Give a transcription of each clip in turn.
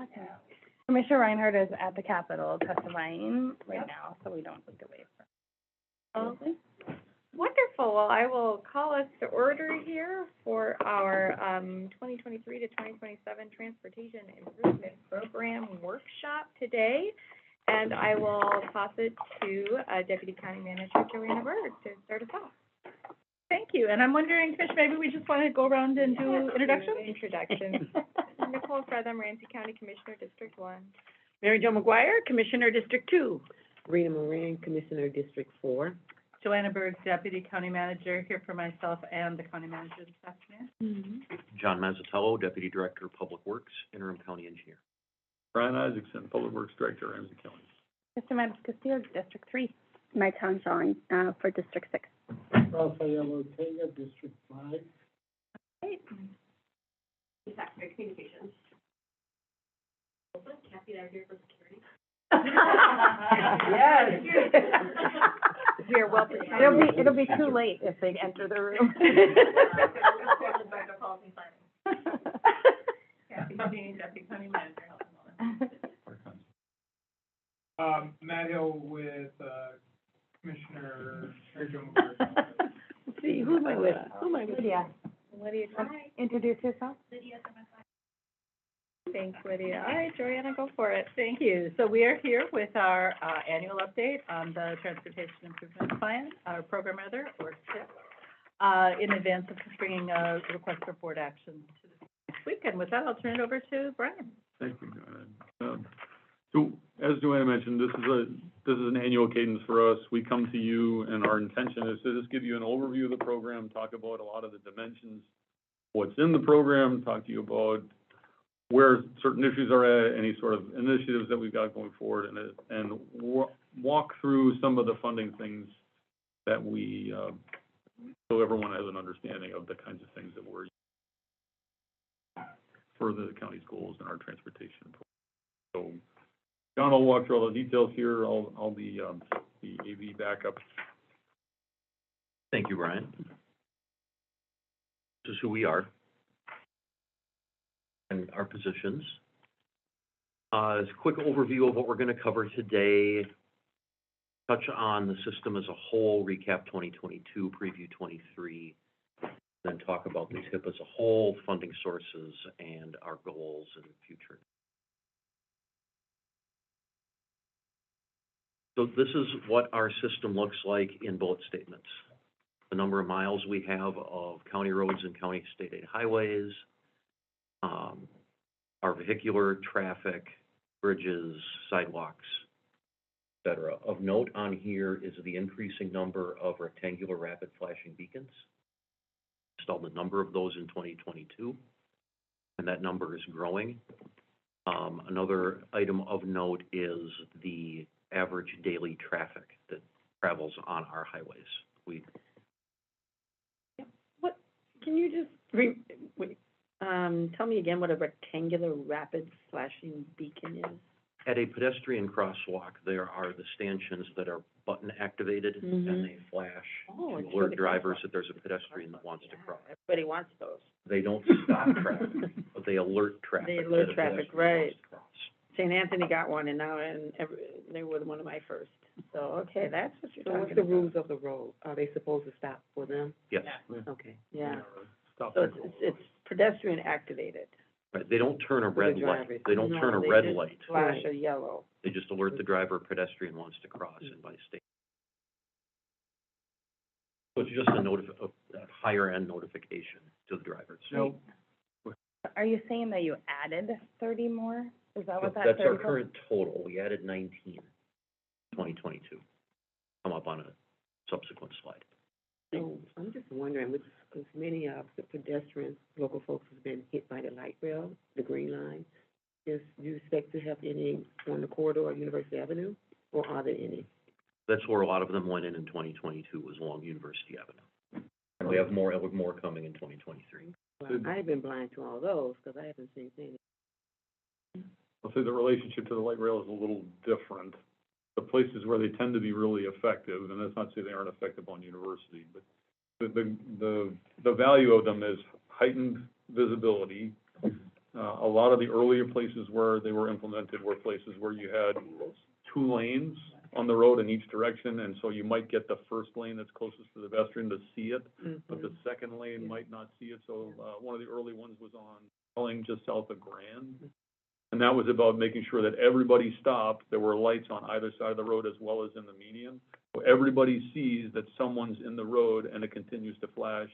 Okay. Commissioner Reinhardt is at the Capitol testifying right now, so we don't need to wait for. Oh, wonderful. Well, I will call us to order here for our 2023 to 2027 Transportation Improvement Program workshop today. And I will toss it to Deputy County Manager Joanna Berg to start us off. Thank you, and I'm wondering, Trish, maybe we just want to go around and do introductions? Introductions. Nicole Fretham, Ramsey County Commissioner, District 1. Mary Jo McGuire, Commissioner, District 2. Rena Moran, Commissioner, District 4. Joanna Berg, Deputy County Manager, here for myself and the County Manager this afternoon. John Mazzatello, Deputy Director of Public Works, Interim County Engineer. Brian Isaacson, Public Works Director, Ramsey County. Mr. Matt Castillo, District 3. My town drawing, for District 6. Rafael Ortega, District 5. Communications. Kathy, I'm here for security. Yes. We are well protected. It'll be too late if they enter the room. Kathy Dean, Deputy County Manager. Matt Hill with, Commissioner Mary Jo McGuire. Let's see, who am I with? Lydia, Lydia, introduce yourself. thanks, Lydia. All right, Joanna, go for it. Thank you. So we are here with our annual update on the Transportation Improvement Plan, our program rather, or SIP, in advance of bringing a request for board action to the next week. And with that, I'll turn it over to Brian. Thank you, Joanna. So, as Joanna mentioned, this is an annual cadence for us. We come to you, and our intention is to just give you an overview of the program, talk about a lot of the dimensions, what's in the program, talk to you about where certain issues are at, any sort of initiatives that we've got going forward, and walk through some of the funding things that we, so everyone has an understanding of the kinds of things that we're for the county's goals and our transportation program. So, John will walk through all the details here, all the AV backup. Thank you, Brian. This is who we are and our positions. As a quick overview of what we're going to cover today, touch on the system as a whole, recap 2022, preview 23, then talk about the TIP as a whole, funding sources, and our goals and future. So this is what our system looks like in bullet statements. The number of miles we have of county roads and county state aid highways, our vehicular traffic, bridges, sidewalks, et cetera. Of note on here is the increasing number of rectangular rapid flashing beacons. Installed a number of those in 2022, and that number is growing. Another item of note is the average daily traffic that travels on our highways. What, can you just tell me again what a rectangular rapid flashing beacon is? At a pedestrian crosswalk, there are the stanchions that are button activated, and they flash to alert drivers that there's a pedestrian that wants to cross. Everybody wants those. They don't stop traffic, but they alert traffic. They alert that a traffic, pedestrian right. wants to cross. St. Anthony got one, and now they were one of my first. So, okay, that's what you're So talking what's about. the rules of the road? Are they supposed to stop for them? Yes, Okay. Yeah, Stop so and it's pedestrian activated. right. They don't turn a For the red light. drivers. They don't No, turn a they red just light. Flash a yellow. They just alert the driver pedestrian wants to cross and by state. So it's just a higher end notification to the drivers. Now, Are you saying that you added 30 more? Is that what that That's our 30 current total. We added 19 in 2022. Come up on a subsequent slide. So I'm just wondering, because many of the pedestrians, local folks have been hit by the light rail, the green line. Do you expect to have any on the corridor of University Avenue, or are there any? That's where a lot of them went in 2022, was along University Avenue. And we have more coming in 2023. Well, I've been blind to all those, because I haven't seen any. I'll say the relationship to the light rail is a little different. The places where they tend to be really effective, and that's not to say they aren't effective on University, but the value of them is heightened visibility, A lot of the earlier places where they were implemented were places where you had 2 lanes on the road in each direction, and so you might get the first lane that's closest to the pedestrian to see it, but the second lane might not see it. So, one of the early ones was on Elling, just south of Grand. And that was about making sure that everybody stopped. There were lights on either side of the road as well as in the median. So everybody sees that someone's in the road and it continues to flash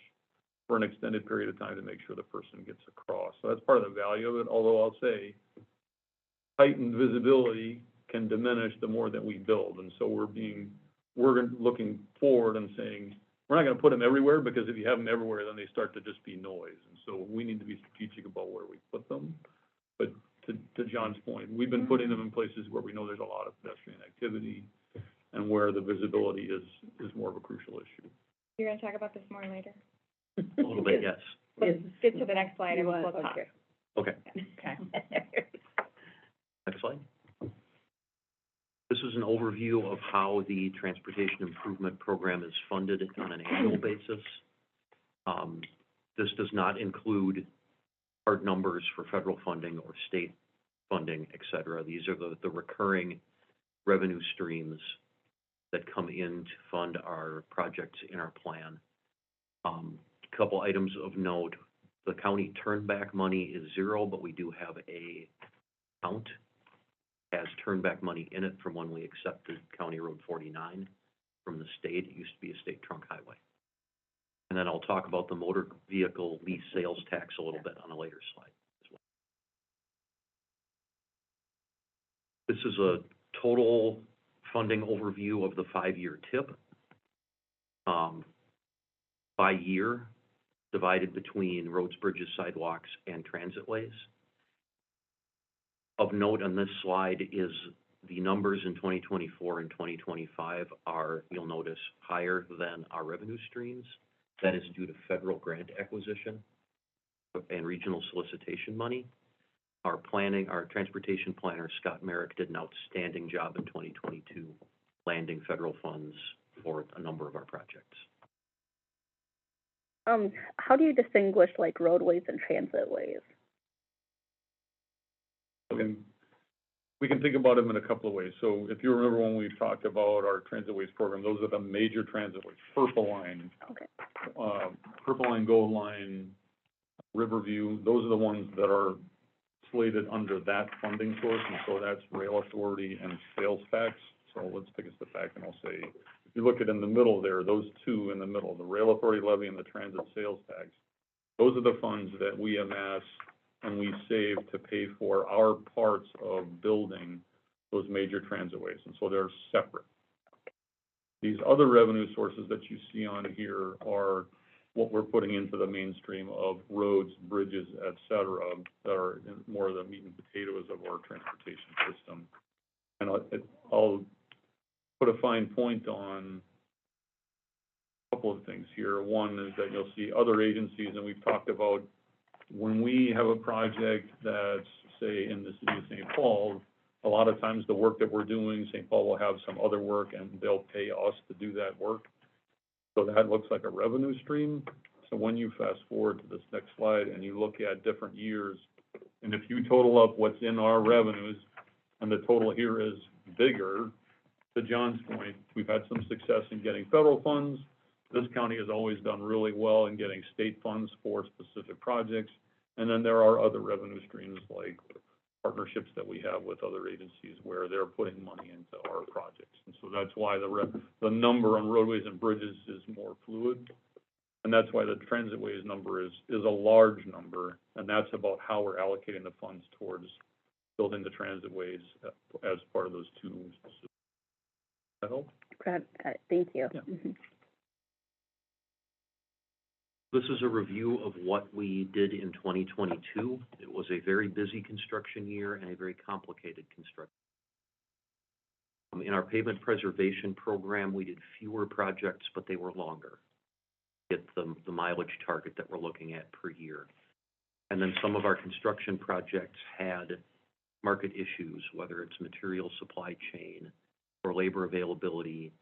for an extended period of time to make sure the person gets across. So that's part of the value of it, although I'll say heightened visibility can diminish the more that we build. And so we're looking forward and saying, we're not gonna put them everywhere, because if you have them everywhere, then they start to just be noise. And so we need to be strategic about where we put them. But to John's point, we've been putting them in places where we know there's a lot of pedestrian activity and where the visibility is more of a crucial issue. You're gonna talk about this more later? A little bit, yes. Let's get to the next slide and You we'll want- talk. okay. Okay, Okay. next slide. This is an overview of how the Transportation Improvement Program is funded on an annual basis. This does not include hard numbers for federal funding or state funding, et cetera. These are the recurring revenue streams that come in to fund our projects in our plan. Couple items of note: the county turnback money is 0, but we do have a account has turnback money in it from when we accepted County Road 49 from the state. It used to be a state trunk highway. And then I'll talk about the motor vehicle lease sales tax a little bit on a later slide as well. This is a total funding overview of the 5-year TIP. By year, divided between roads, bridges, sidewalks, and transitways. Of note on this slide is the numbers in 2024 and 2025 are, you'll notice, higher than our revenue streams. That is due to federal grant acquisition and regional solicitation money. Our transportation planner, Scott Merrick, did an outstanding job in 2022, landing federal funds for a number of our projects. How do you distinguish like roadways and transitways? We can think about them in a couple of ways. So if you remember when we talked about our transitways program, those are the major transitways: Purple Line, Okay. Purple Line, Gold Line, Riverview. Those are the ones that are slated under that funding source, and so that's rail authority and sales tax. So let's take a step back and I'll say, if you look at in the middle there, those two in the middle, the rail authority levy and the transit sales tax, those are the funds that we amass and we save to pay for our parts of building those major transitways, and so they're separate. These other revenue sources that you see on here are what we're putting into the mainstream of roads, bridges, et cetera, that are more of the meat and potatoes of our transportation system. And I'll put a fine point on a couple of things here. One is that you'll see other agencies, and we've talked about when we have a project that's, say, in the city of St. Paul, a lot of times the work that we're doing, St. Paul will have some other work and they'll pay us to do that work. So that looks like a revenue stream. So when you fast forward to this next slide and you look at different years, and if you total up what's in our revenues, and the total here is bigger, to John's point, we've had some success in getting federal funds. This county has always done really well in getting state funds for specific projects. And then there are other revenue streams like partnerships that we have with other agencies where they're putting money into our projects. And so that's why the number on roadways and bridges is more fluid. And that's why the transitways number is a large number. And that's about how we're allocating the funds towards building the transitways as part of those two specific. That help? Thank you. Yeah. Mhm. This is a review of what we did in 2022. It was a very busy construction year and a very complicated construction. In our pavement preservation program, we did fewer projects, but they were longer. Get the mileage target that we're looking at per year. And then some of our construction projects had market issues, whether it's material supply chain or labor availability.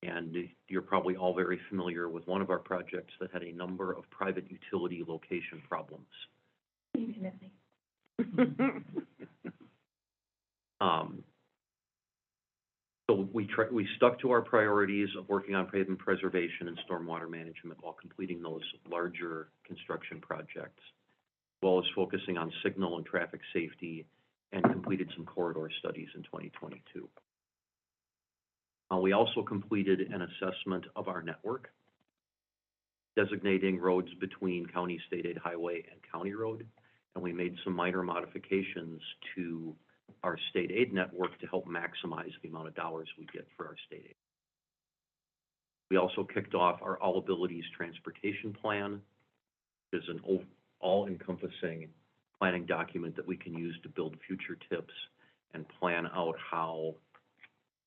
And you're probably all very familiar with one of our projects that had a number of private utility location problems. Intimately. So we stuck to our priorities of working on pavement preservation and stormwater management while completing those larger construction projects, as well as focusing on signal and traffic safety, and completed some corridor studies in 2022. We also completed an assessment of our network, designating roads between county state aid highway and county road, and we made some minor modifications to our state aid network to help maximize the amount of dollars we get for our state aid. We also kicked off our All Abilities Transportation Plan, which is an all-encompassing planning document that we can use to build future tips and plan out how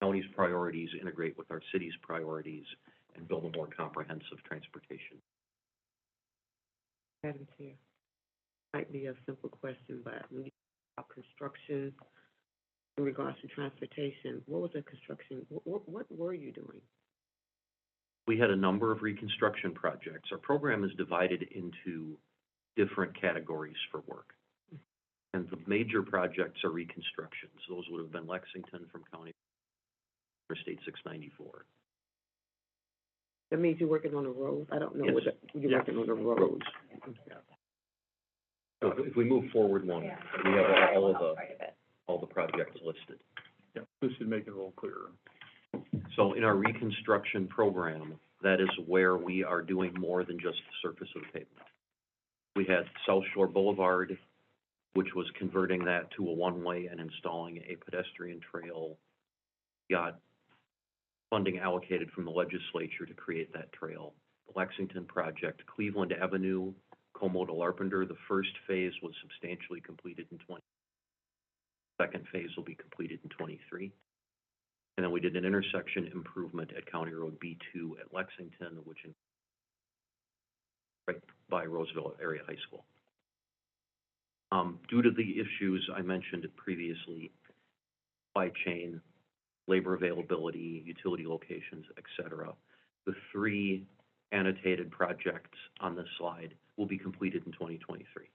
county's priorities integrate with our city's priorities and build a more comprehensive transportation. Madam Chair, might be a simple question, but when you talk about construction in regards to transportation, what was the construction, what were you doing? We had a number of reconstruction projects. Our program is divided into different categories for work. And the major projects are reconstructions. Those would have been Lexington from County or State 694. That means you're working on the roads? I don't know Yes. what, you're working on the roads. So if we move forward one, we have all the projects listed. Yeah, this should make it a little clearer. So in our reconstruction program, that is where we are doing more than just the surface of the pavement. We had South Shore Boulevard, which was converting that to a one-way and installing a pedestrian trail. Got funding allocated from the legislature to create that trail. The Lexington project, Cleveland Avenue, Como to Larpenteur, the first phase was substantially completed in 20. Second phase will be completed in 23. And then we did an intersection improvement at County Road B2 at Lexington, which is right by Roseville Area High School. Due to the issues I mentioned previously, supply chain, labor availability, utility locations, et cetera, the three annotated projects on this slide will be completed in 2023.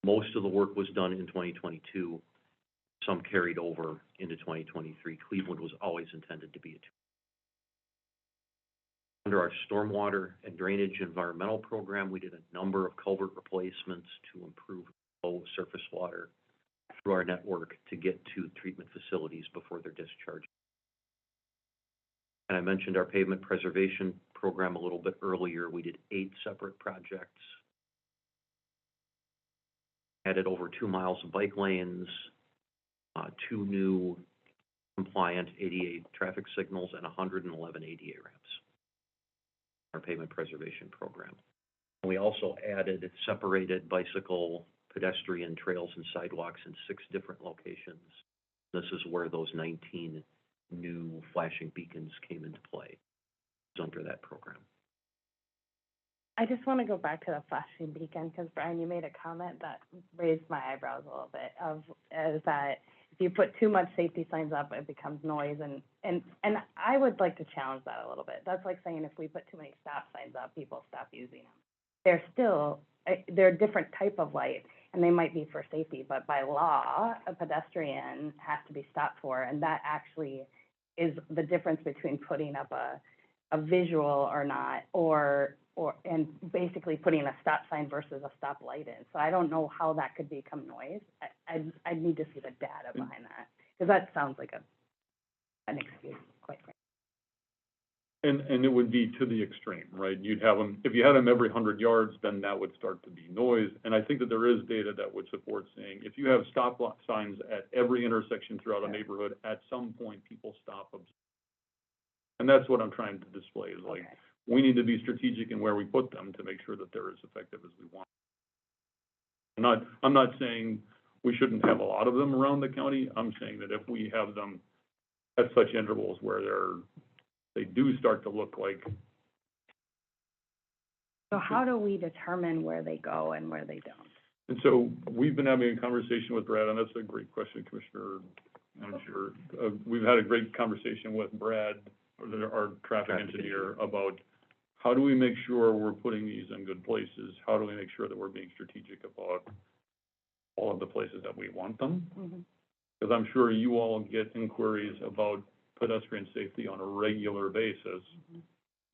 Most of the work was done in 2022. Some carried over into 2023. Cleveland was always intended to be a two. Under our stormwater and drainage environmental program, we did a number of culvert replacements to improve low surface water through our network to get to treatment facilities before they're discharged. And I mentioned our pavement preservation program a little bit earlier. We did 8 separate projects. Added over 2 miles of bike lanes, 2 new compliant ADA traffic signals, and 111 ADA ramps. Our pavement preservation program. And we also added separated bicycle, pedestrian trails and sidewalks in 6 different locations. This is where those 19 new flashing beacons came into play. It's under that program. I just want to go back to the flashing beacon, because Brian, you made a comment that raised my eyebrows a little bit, is that if you put too much safety signs up, it becomes noise, and I would like to challenge that a little bit. That's like saying if we put too many stop signs up, people stop using them. They're a different type of light, and they might be for safety, but by law, a pedestrian has to be stopped for, and that actually is the difference between putting up a visual or not, and basically putting a stop sign versus a stop light in. So I don't know how that could become noise. I need to see the data behind that, because that sounds like an excuse, quite frankly. And it would be to the extreme, right? You'd have them, if you had them every 100 yards, then that would start to be noise. And I think that there is data that would support saying, if you have stop signs at every intersection throughout a neighborhood, at some point, people stop. And that's what I'm trying to display, is like, we need to be strategic in where we put them to make sure that they're as effective as we want. I'm not saying we shouldn't have a lot of them around the county. I'm saying that if we have them at such intervals where they do start to look like. So how do we determine where they go and where they don't? And so we've been having a conversation with Brad, and that's a great question, Commissioner. I'm sure we've had a great conversation with Brad, our traffic engineer, about how do we make sure we're putting these in good places? How do we make sure that we're being strategic about all of the places that we want them. Mhm. Because I'm sure you all get inquiries about pedestrian safety on a regular basis.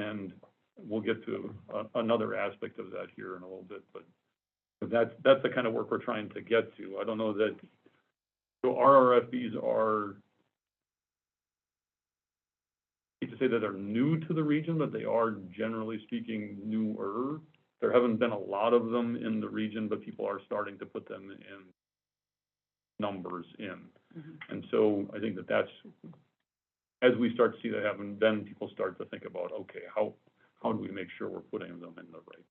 And we'll get to another aspect of that here in a little bit, but that's the kind of work we're trying to get to. I don't know that, so our RFPs are, I hate to say that they're new to the region, but they are generally speaking newer. There haven't been a lot of them in the region, but people are starting to put them in numbers in. And so I think that's, as we start to see that happen, then people start to think about, okay, how do we make sure we're putting them in the right?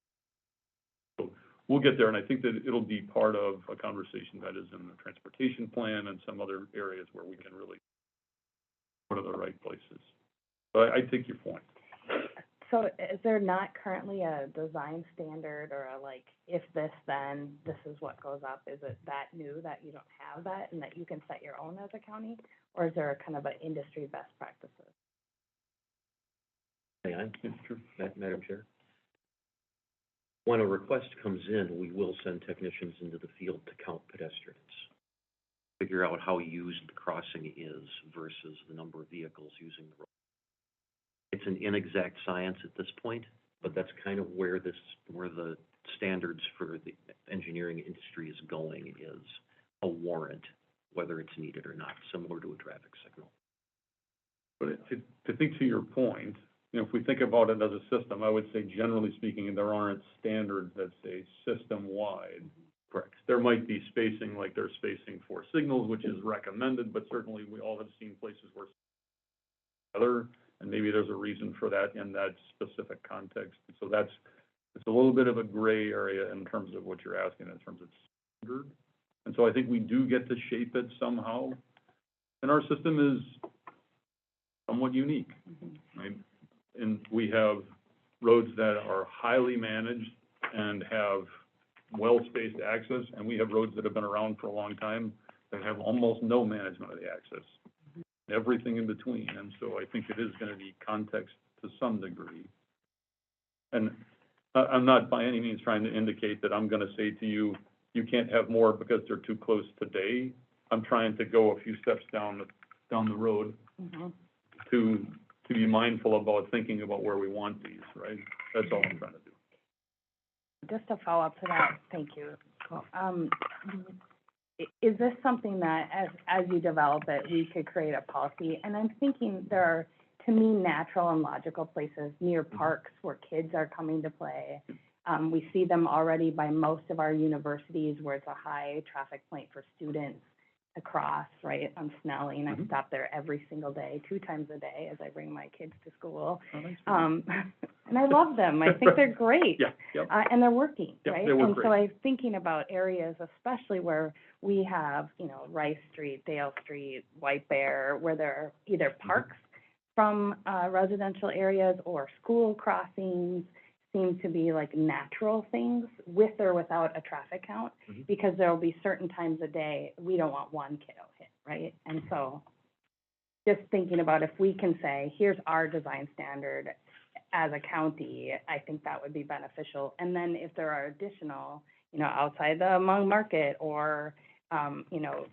So we'll get there, and I think that it'll be part of a conversation that is in the transportation plan and some other areas where we can really go to the right places. But I take your point. So is there not currently a design standard or a like, if this, then this is what goes up? Is it that new that you don't have that and that you can set your own as a county? Or is there a kind of an industry best practices? May I, It's true. Madam Chair? When a request comes in, we will send technicians into the field to count pedestrians, figure out how used the crossing is versus the number of vehicles using the road. It's an inexact science at this point, but that's kind of where the standards for the engineering industry is going, is a warrant, whether it's needed or not, similar to a traffic signal. But to think to your point, you know, if we think about it as a system, I would say generally speaking, there aren't standards that say system-wide. Correct. There might be spacing, like there's spacing for signals, which is recommended, but certainly we all have seen places where other, and maybe there's a reason for that in that specific context. So it's a little bit of a gray area in terms of what you're asking in terms of standard. And so I think we do get to shape it somehow. And our system is somewhat unique, right? And we have roads that are highly managed and have well-spaced access, and we have roads that have been around for a long time that have almost no management of the access, everything in between. And so I think it is gonna be context to some degree. And I'm not by any means trying to indicate that I'm gonna say to you, you can't have more because they're too close today. I'm trying to go a few steps down the road to be mindful about thinking about where we want these, right? That's all I'm trying to do. Just to follow up to that, thank you. Is this something that, as you develop it, we could create a policy? And I'm thinking there are, to me, natural and logical places near parks where kids are coming to play. We see them already by most of our universities where it's a high traffic point for students to cross, right, on Snelling. I stop there every single day, 2 times a day as I bring my kids to school. And I love them. I think they're great. Yeah, yep. And they're working, Yep, right? they work And so great. I'm thinking about areas, especially where we have, you know, Rice Street, Dale Street, White Bear, where there are either parks from residential areas or school crossings seem to be like natural things with or without a traffic count, because there will be certain times a day, we don't want one kiddo hit, right? And so just thinking about if we can say, here's our design standard as a county, I think that would be beneficial. And then if there are additional, you know, outside the Hmong market or, you know,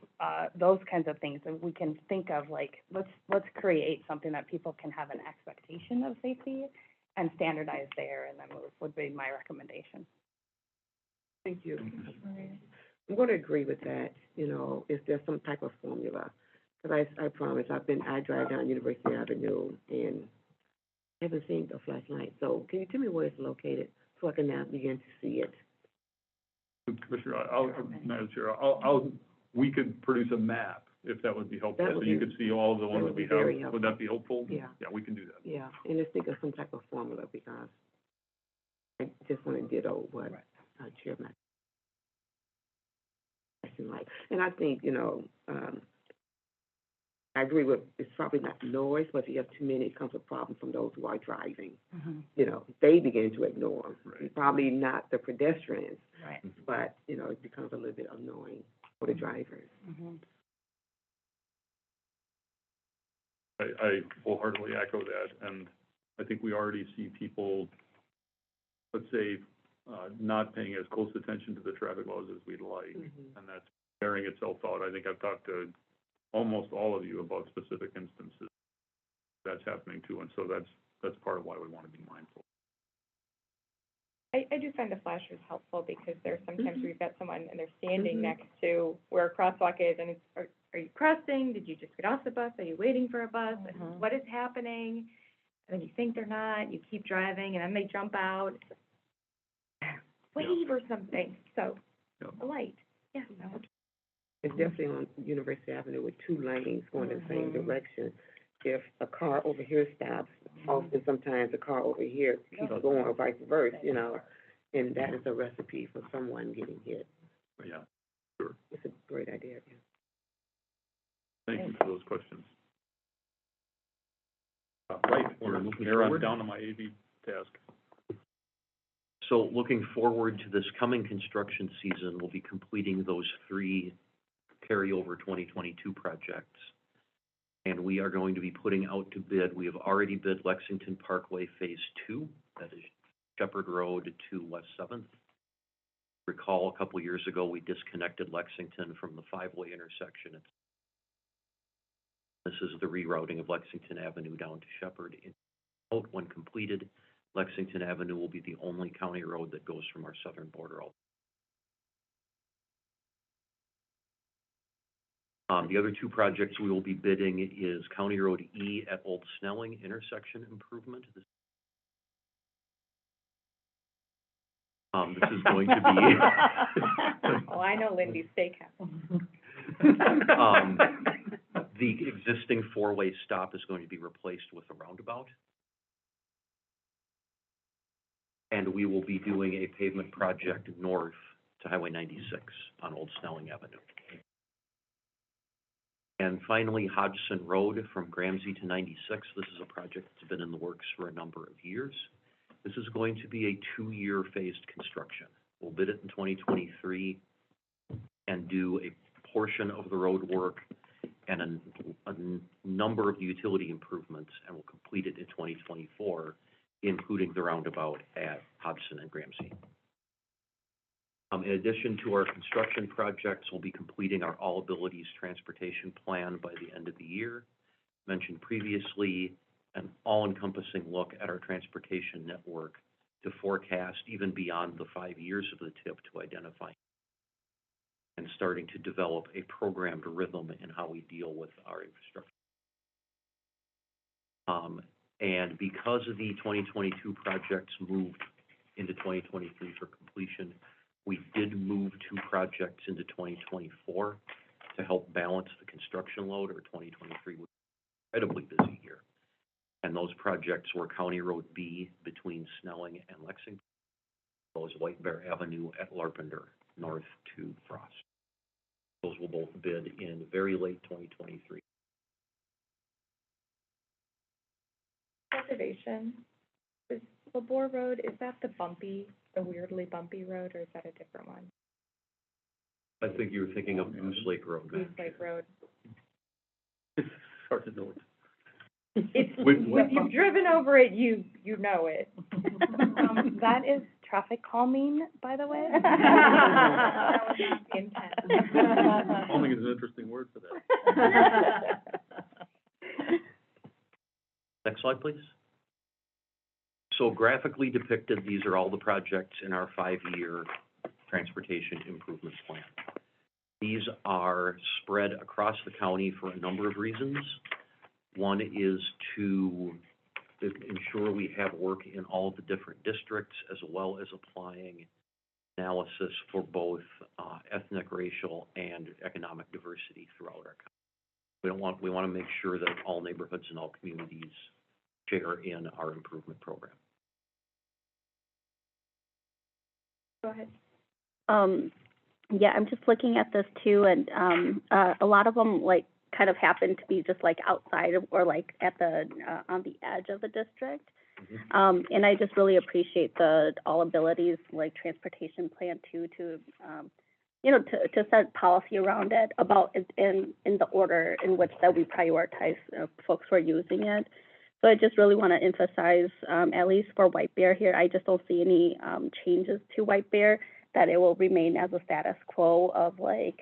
those kinds of things that we can think of, like, let's create something that people can have an expectation of safety and standardize there and then move, would be my recommendation. Thank you. I'm going to agree with that, you know, if there's some type of formula. Because I promise, I drive down University Avenue and haven't seen a flashlight. So can you tell me where it's located so I can now begin to see it? Commissioner, Madam Chair, we could produce a map if that would be helpful. That would So you be- could see all of the ones would that we be very have. Would that be helpful? Yeah. Yeah, we can do that. Yeah, and let's think of some type of formula because I just want to ditto what Chairman like. And I think, you know, I agree with, it's probably not noise, but if you have too many, it comes a problem from those who are driving. You know, they begin to ignore them. Right. Probably not the pedestrians, Right. but, you know, it becomes a little bit annoying for the drivers. I wholeheartedly echo that, and I think we already see people, let's say, not paying as close attention to the traffic laws as we'd like, and that's bearing itself out. I think I've talked to almost all of you about specific instances that's happening too, and so that's part of why we want to be mindful. I do find the flashers helpful because there's sometimes where you've got someone and they're standing next to where a crosswalk is, and it's, are you crossing? Did you just get off the bus? Are you waiting for a bus? What is happening? And then you think they're not, you keep driving, and then they jump out, wave or something, so, a light, yeah. It's definitely on University Avenue with 2 lanes going in the same direction. If a car over here stops, often sometimes a car over here keeps going or vice versa, you know, and that is a recipe for someone getting hit. Yeah, sure. It's a great idea, yeah. Thank you for those questions. Right, we're moving forward. Down to my AV task. So looking forward to this coming construction season, we'll be completing those 3 carryover 2022 projects. And we are going to be putting out to bid, we have already bid Lexington Parkway Phase 2, that is Shepherd Road to West 7th. Recall a couple years ago, we disconnected Lexington from the 5-way intersection. This is the rerouting of Lexington Avenue down to Shepherd. When completed, Lexington Avenue will be the only county road that goes from our southern border. The other 2 projects we will be bidding is County Road E at Old Snelling intersection improvement. This is going to be... Oh, I know Lindy's Steakhouse. The existing 4-way stop is going to be replaced with a roundabout. And we will be doing a pavement project north to Highway 96 on Old Snelling Avenue. And finally, Hodgson Road from Ramsey to 96. This is a project that's been in the works for a number of years. This is going to be a 2-year phased construction. We'll bid it in 2023 and do a portion of the road work and a number of utility improvements, and we'll complete it in 2024, including the roundabout at Hodgson and Ramsey. In addition to our construction projects, we'll be completing our All Abilities Transportation Plan by the end of the year. Mentioned previously, an all-encompassing look at our transportation network to forecast even beyond the 5 years of the TIP to identify and starting to develop a programmed rhythm in how we deal with our infrastructure. And because of the 2022 projects moved into 2023 for completion, we did move 2 projects into 2024 to help balance the construction load, or 2023 was an incredibly busy year. And those projects were County Road B between Snelling and Lexington, as well as White Bear Avenue at Larpenteur, north to Frost. Those will both bid in very late 2023. Observation, is Labor Road, is that the weirdly bumpy road, or is that a different one? I think you were thinking of Goose Lake Road. Goose Lake Road. It's hard to know. It's, if you've driven over it, you know it. That is traffic calming, by the way. That was not the intent. Calming is an interesting word for that. Next slide, please. So graphically depicted, these are all the projects in our 5-year transportation improvement plan. These are spread across the county for a number of reasons. One is to ensure we have work in all of the different districts, as well as applying analysis for both ethnic, racial, and economic diversity throughout our county. We want to make sure that all neighborhoods and all communities share in our improvement program. Go ahead. Yeah, I'm just looking at this too, and a lot of them like kind of happen to be just like outside of, or like at the on the edge of the district. And I just really appreciate the All Abilities like transportation plan too, to you know, to set policy around it about in the order in which that we prioritize folks who are using it. So I just really want to emphasize, at least for White Bear here, I just don't see any, changes to White Bear, that it will remain as a status quo of like,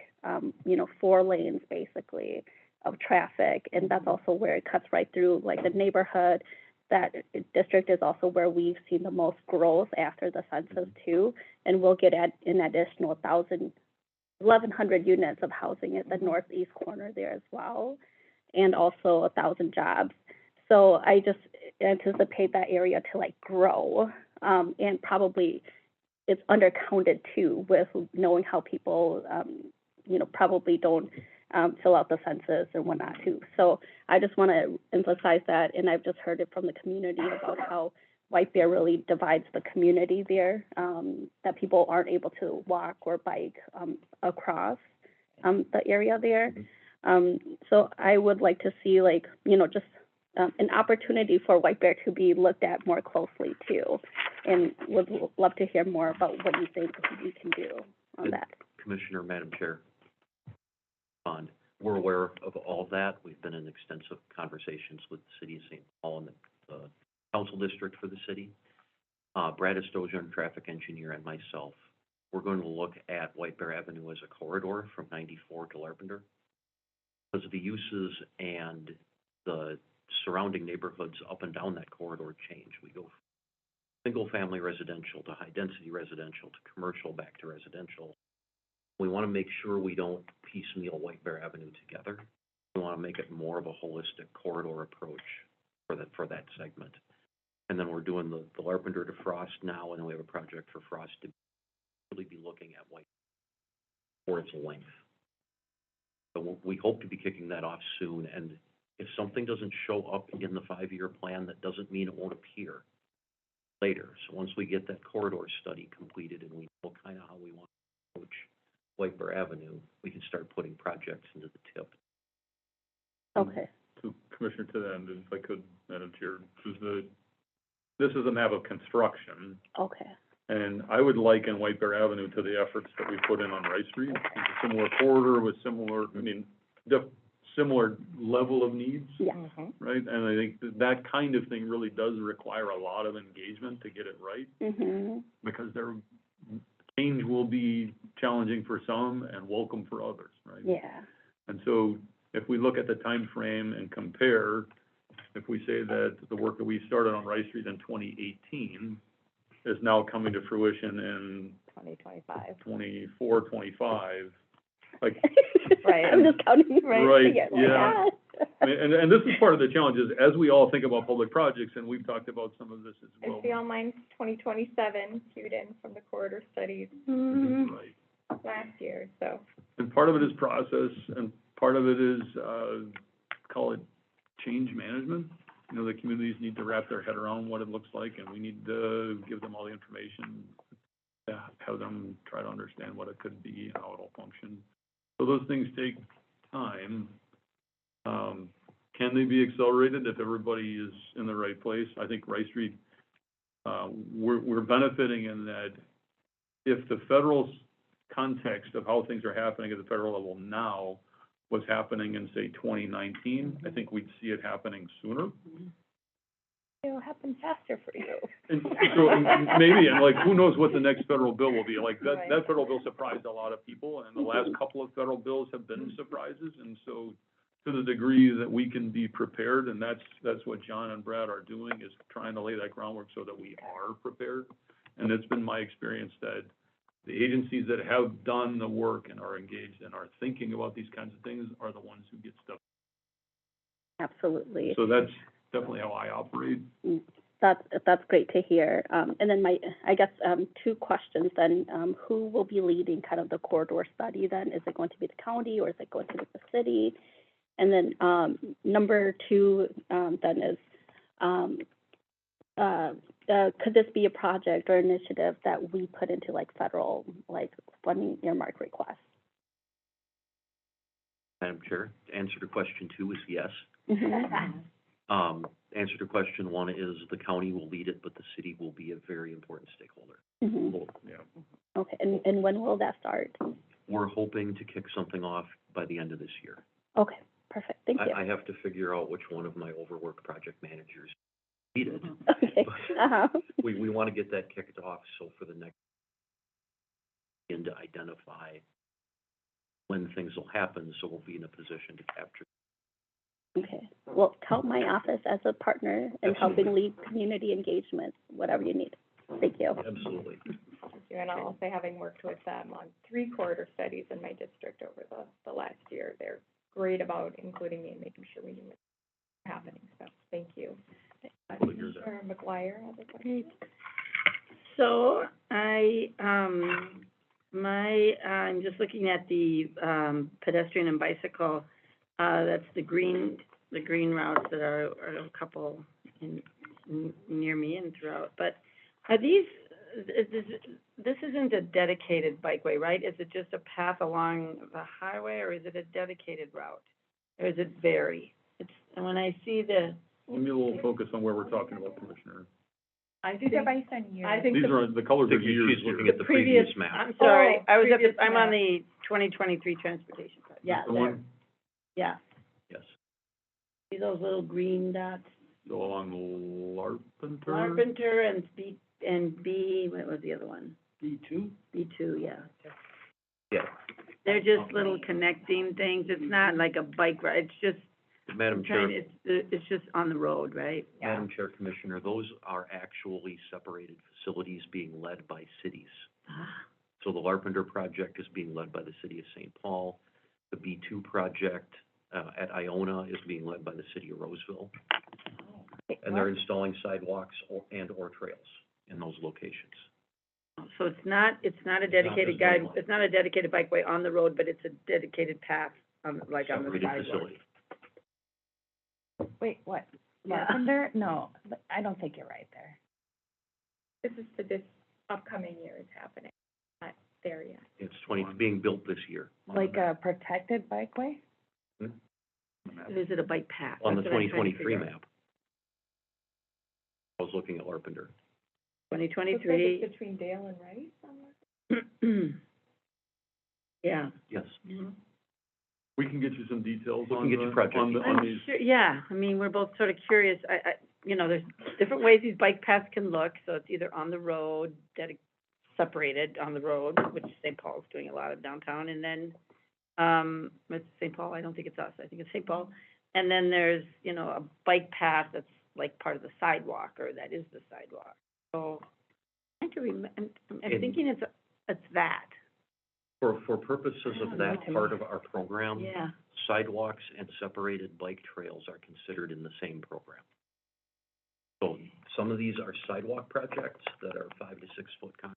4 lanes basically of traffic. And that's also where it cuts right through like the neighborhood. That district is also where we've seen the most growth after the census too. And we'll get an additional 1,100 units of housing at the northeast corner there as well, and also 1,000 jobs. So I just anticipate that area to like grow, and probably it's undercounted too, with knowing how people, probably don't fill out the census and whatnot too. So I just want to emphasize that, and I've just heard it from the community about how White Bear really divides the community there, that people aren't able to walk or bike across the area there. So I would like to see like, just an opportunity for White Bear to be looked at more closely too, and would love to hear more about what you think we can do on that. Commissioner, Madam Chair, we're aware of all that. We've been in extensive conversations with the city of St. Paul and the council district for the city. Brad Estozian, traffic engineer, and myself, we're going to look at White Bear Avenue as a corridor from 94 to Larpenteur, because of the uses and the surrounding neighborhoods up and down that corridor change. We go from single-family residential to high-density residential to commercial back to residential. We want to make sure we don't piecemeal White Bear Avenue together. We want to make it more of a holistic corridor approach for that segment. And then we're doing the Larpenteur to Frost now, and then we have a project for Frost to really be looking at White for its length. So we hope to be kicking that off soon, and if something doesn't show up in the 5-year plan, that doesn't mean it won't appear later. So once we get that corridor study completed and we know kind of how we want to approach White Bear Avenue, we can start putting projects into the tip. Okay. So Commissioner, to that end, if I could, Madam Chair, this is a map of construction, Okay. and I would liken White Bear Avenue to the efforts that we put in on Rice Street. It's a similar corridor with similar level of needs, Yeah. right? And I think that kind of thing really does require a lot of engagement to get it right, because change will be challenging for some and welcome for others, right? Yeah. And so if we look at the time frame and compare, if we say that the work that we started on Rice Street in 2018 is now coming to fruition in 2025. 24, 25, like, Right. I'm just counting Right, to get like yeah. and this is part of the challenge, is as we all think about public projects, and we've talked about some of this as I well. see all mine's 2027 queued in from the corridor studies Right. last year, so. And part of it is process, and part of it is, call it change management. The communities need to wrap their head around what it looks like, and we need to give them all the information, have them try to understand what it could be and how it'll function. So those things take time. Can they be accelerated if everybody is in the right place? I think Rice Street, we're benefiting in that if the federal context of how things are happening at the federal level now was happening in, say, 2019, I think we'd see it happening sooner. It'll happen faster for you. And so maybe, and like, who knows what the next federal bill will be? Like, Right. that federal bill surprised a lot of people, and the last couple of federal bills have been surprises. And so to the degree that we can be prepared, and that's what John and Brad are doing, is trying to lay that groundwork so that we are prepared. And it's been my experience that the agencies that have done the work and are engaged and are thinking about these kinds of things are the ones who get stuff. Absolutely. So that's definitely how I operate. That's great to hear. And then I guess, 2 questions then. Who will be leading kind of the corridor study then? Is it going to be the county, or is it going to be the city? And then, number 2, then is, could this be a project or initiative that we put into like federal, like funding earmark requests? Madam Chair, answer to question 2 is yes. Answer to question 1 is the county will lead it, but the city will be a very important stakeholder. Yeah. Okay, and when will that start? We're hoping to kick something off by the end of this year. Okay, perfect, thank you. I have to figure out which one of my overworked project managers needed. Okay, uh-huh. We want to get that kicked off, so for the next, and to identify when things will happen, so we'll be in a position to capture. Okay, well, tell my office as a partner in helping lead community engagement, whatever you need. Thank you. Absolutely. Thank you. And I'll say, having worked with them on 3 corridor studies in my district over the last year, they're great about including me and making sure we knew what's happening, so thank you. Commissioner McGuire, other questions? So I'm just looking at the, pedestrian and bicycle, that's the green routes that are a couple near me and throughout, but are these, this isn't a dedicated bikeway, right? Is it just a path along the highway, or is it a dedicated route? Or does it vary? And when I see the, Let me a little focus on where we're talking about, Commissioner. I These are based on years. I think These are, the colors are years. She's looking here. at the previous map. I'm sorry, Oh, previous I'm on map. the 2023 transportation project. Yeah, The there. one, Yeah, Yes. see those little green dots? go along Larpenteur. Carpenter and B, what was the other one? B2? B2, yeah. Yeah. They're just little connecting things, it's not like a bike ride, it's just, Madam Chair, it's just on the road, right? Madam Chair, Commissioner, those are actually separated facilities being led by cities. So the Larpenter project is being led by the city of St. Paul. The B2 project, at Iona is being led by the city of Roseville. And they're installing sidewalks or trails in those locations. So it's not a dedicated just guide, one. it's not a dedicated bikeway on the road, but it's a dedicated path on, like on the Separated sidewalk. facility. Wait, what? Yeah. Lavender? No, I don't think you're right there. This is for this upcoming year is happening, not there yet. It's being built this year. Like a protected bikeway? Is it a bike path? On the That's what I'm trying to 2023 figure out. map. I was looking at Larpenter. Looks like 2023. it's between Dale and Rice somewhere. Yeah. Yes. We can get you some details We on can get the, you project on the, on I'm these. sure, yeah, I mean, we're both sort of curious, there's different ways these bike paths can look, so it's either on the road, separated on the road, which St. Paul's doing a lot of downtown, and then, it's St. Paul, I don't think it's us, I think it's St. Paul, and then there's, a bike path that's like part of the sidewalk, or that is the sidewalk, so, I'm thinking it's that, For purposes of that part of our program, yeah. sidewalks and separated bike trails are considered in the same program. So some of these are sidewalk projects that are 5 to 6 foot con.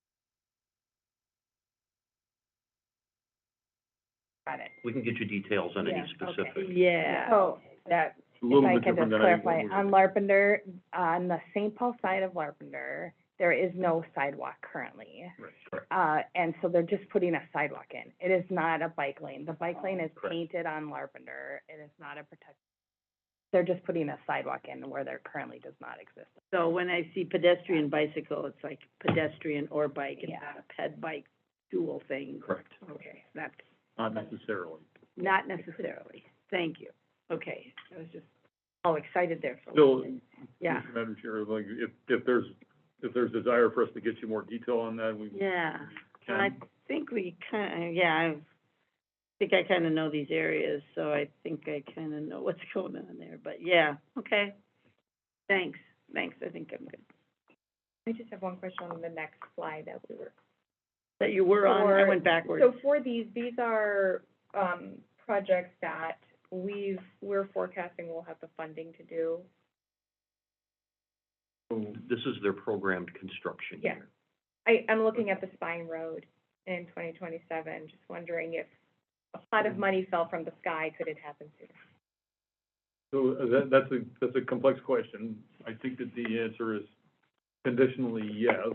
Got it. We can get you details on any Yeah, specific. okay. Yeah, So, that, A little if I bit can just different than I. clarify, on Larpenter, on the St. Paul side of Larpenter, there is no sidewalk currently. Right, correct. And so they're just putting a sidewalk in. It is not a bike lane. The bike lane is Correct. painted on Larpenter. It is not a protected. They're just putting a sidewalk in where there currently does not exist. so when I see pedestrian bicycle, it's like pedestrian or bike, it's Yeah. not a ped bike dual thing. Correct. Okay, that's Not necessarily. not necessarily, thank you. Okay, I was just all excited there for a Still, minute. Yeah, Madam Chair, like, if there's desire for us to get you more detail on that, we yeah, can. and I think we I think I kinda know these areas, so I think I kinda know what's going on there, but yeah, okay. Thanks, I think I'm good. I just have one question on the next slide that we were. That you were on, I For- went backwards. So for these are, projects that we're forecasting we'll have the funding to do. This is their programmed construction Yeah. year. I'm looking at the Spine Road in 2027, just wondering if a pot of money fell from the sky, could it happen sooner? So that's a complex question. I think that the answer is conditionally yes,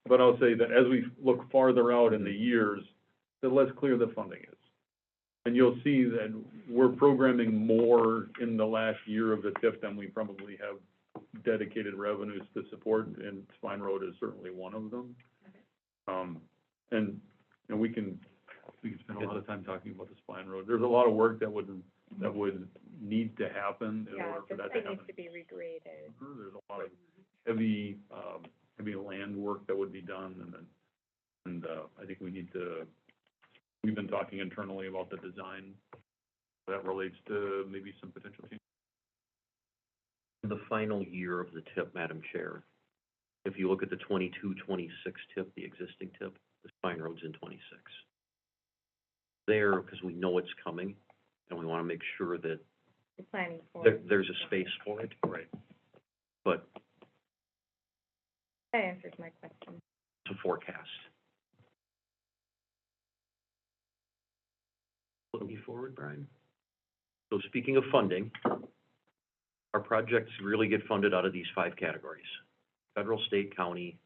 but I'll say that as we look farther out in the years, the less clear the funding is. And you'll see that we're programming more in the last year of the TIF than we probably have dedicated revenues to support, and Spine Road is certainly one of them. And we can spend a lot of time talking about the Spine Road. There's a lot of work that would that would need to happen in Yeah, order for the that to site happen. needs to be regraded. There's a lot of heavy, heavy land work that would be done, and I think we've been talking internally about the design that relates to maybe some potential changes. In the final year of the tip, Madam Chair, if you look at the 22-26 tip, the existing tip, the spine road's in 26. There, because we know it's coming, and we want to make sure that We're planning for there's a space for it. Right. But That answers my question. it's a forecast. Looking forward, Brian. So speaking of funding, our projects really get funded out of these 5 categories: federal, state, county,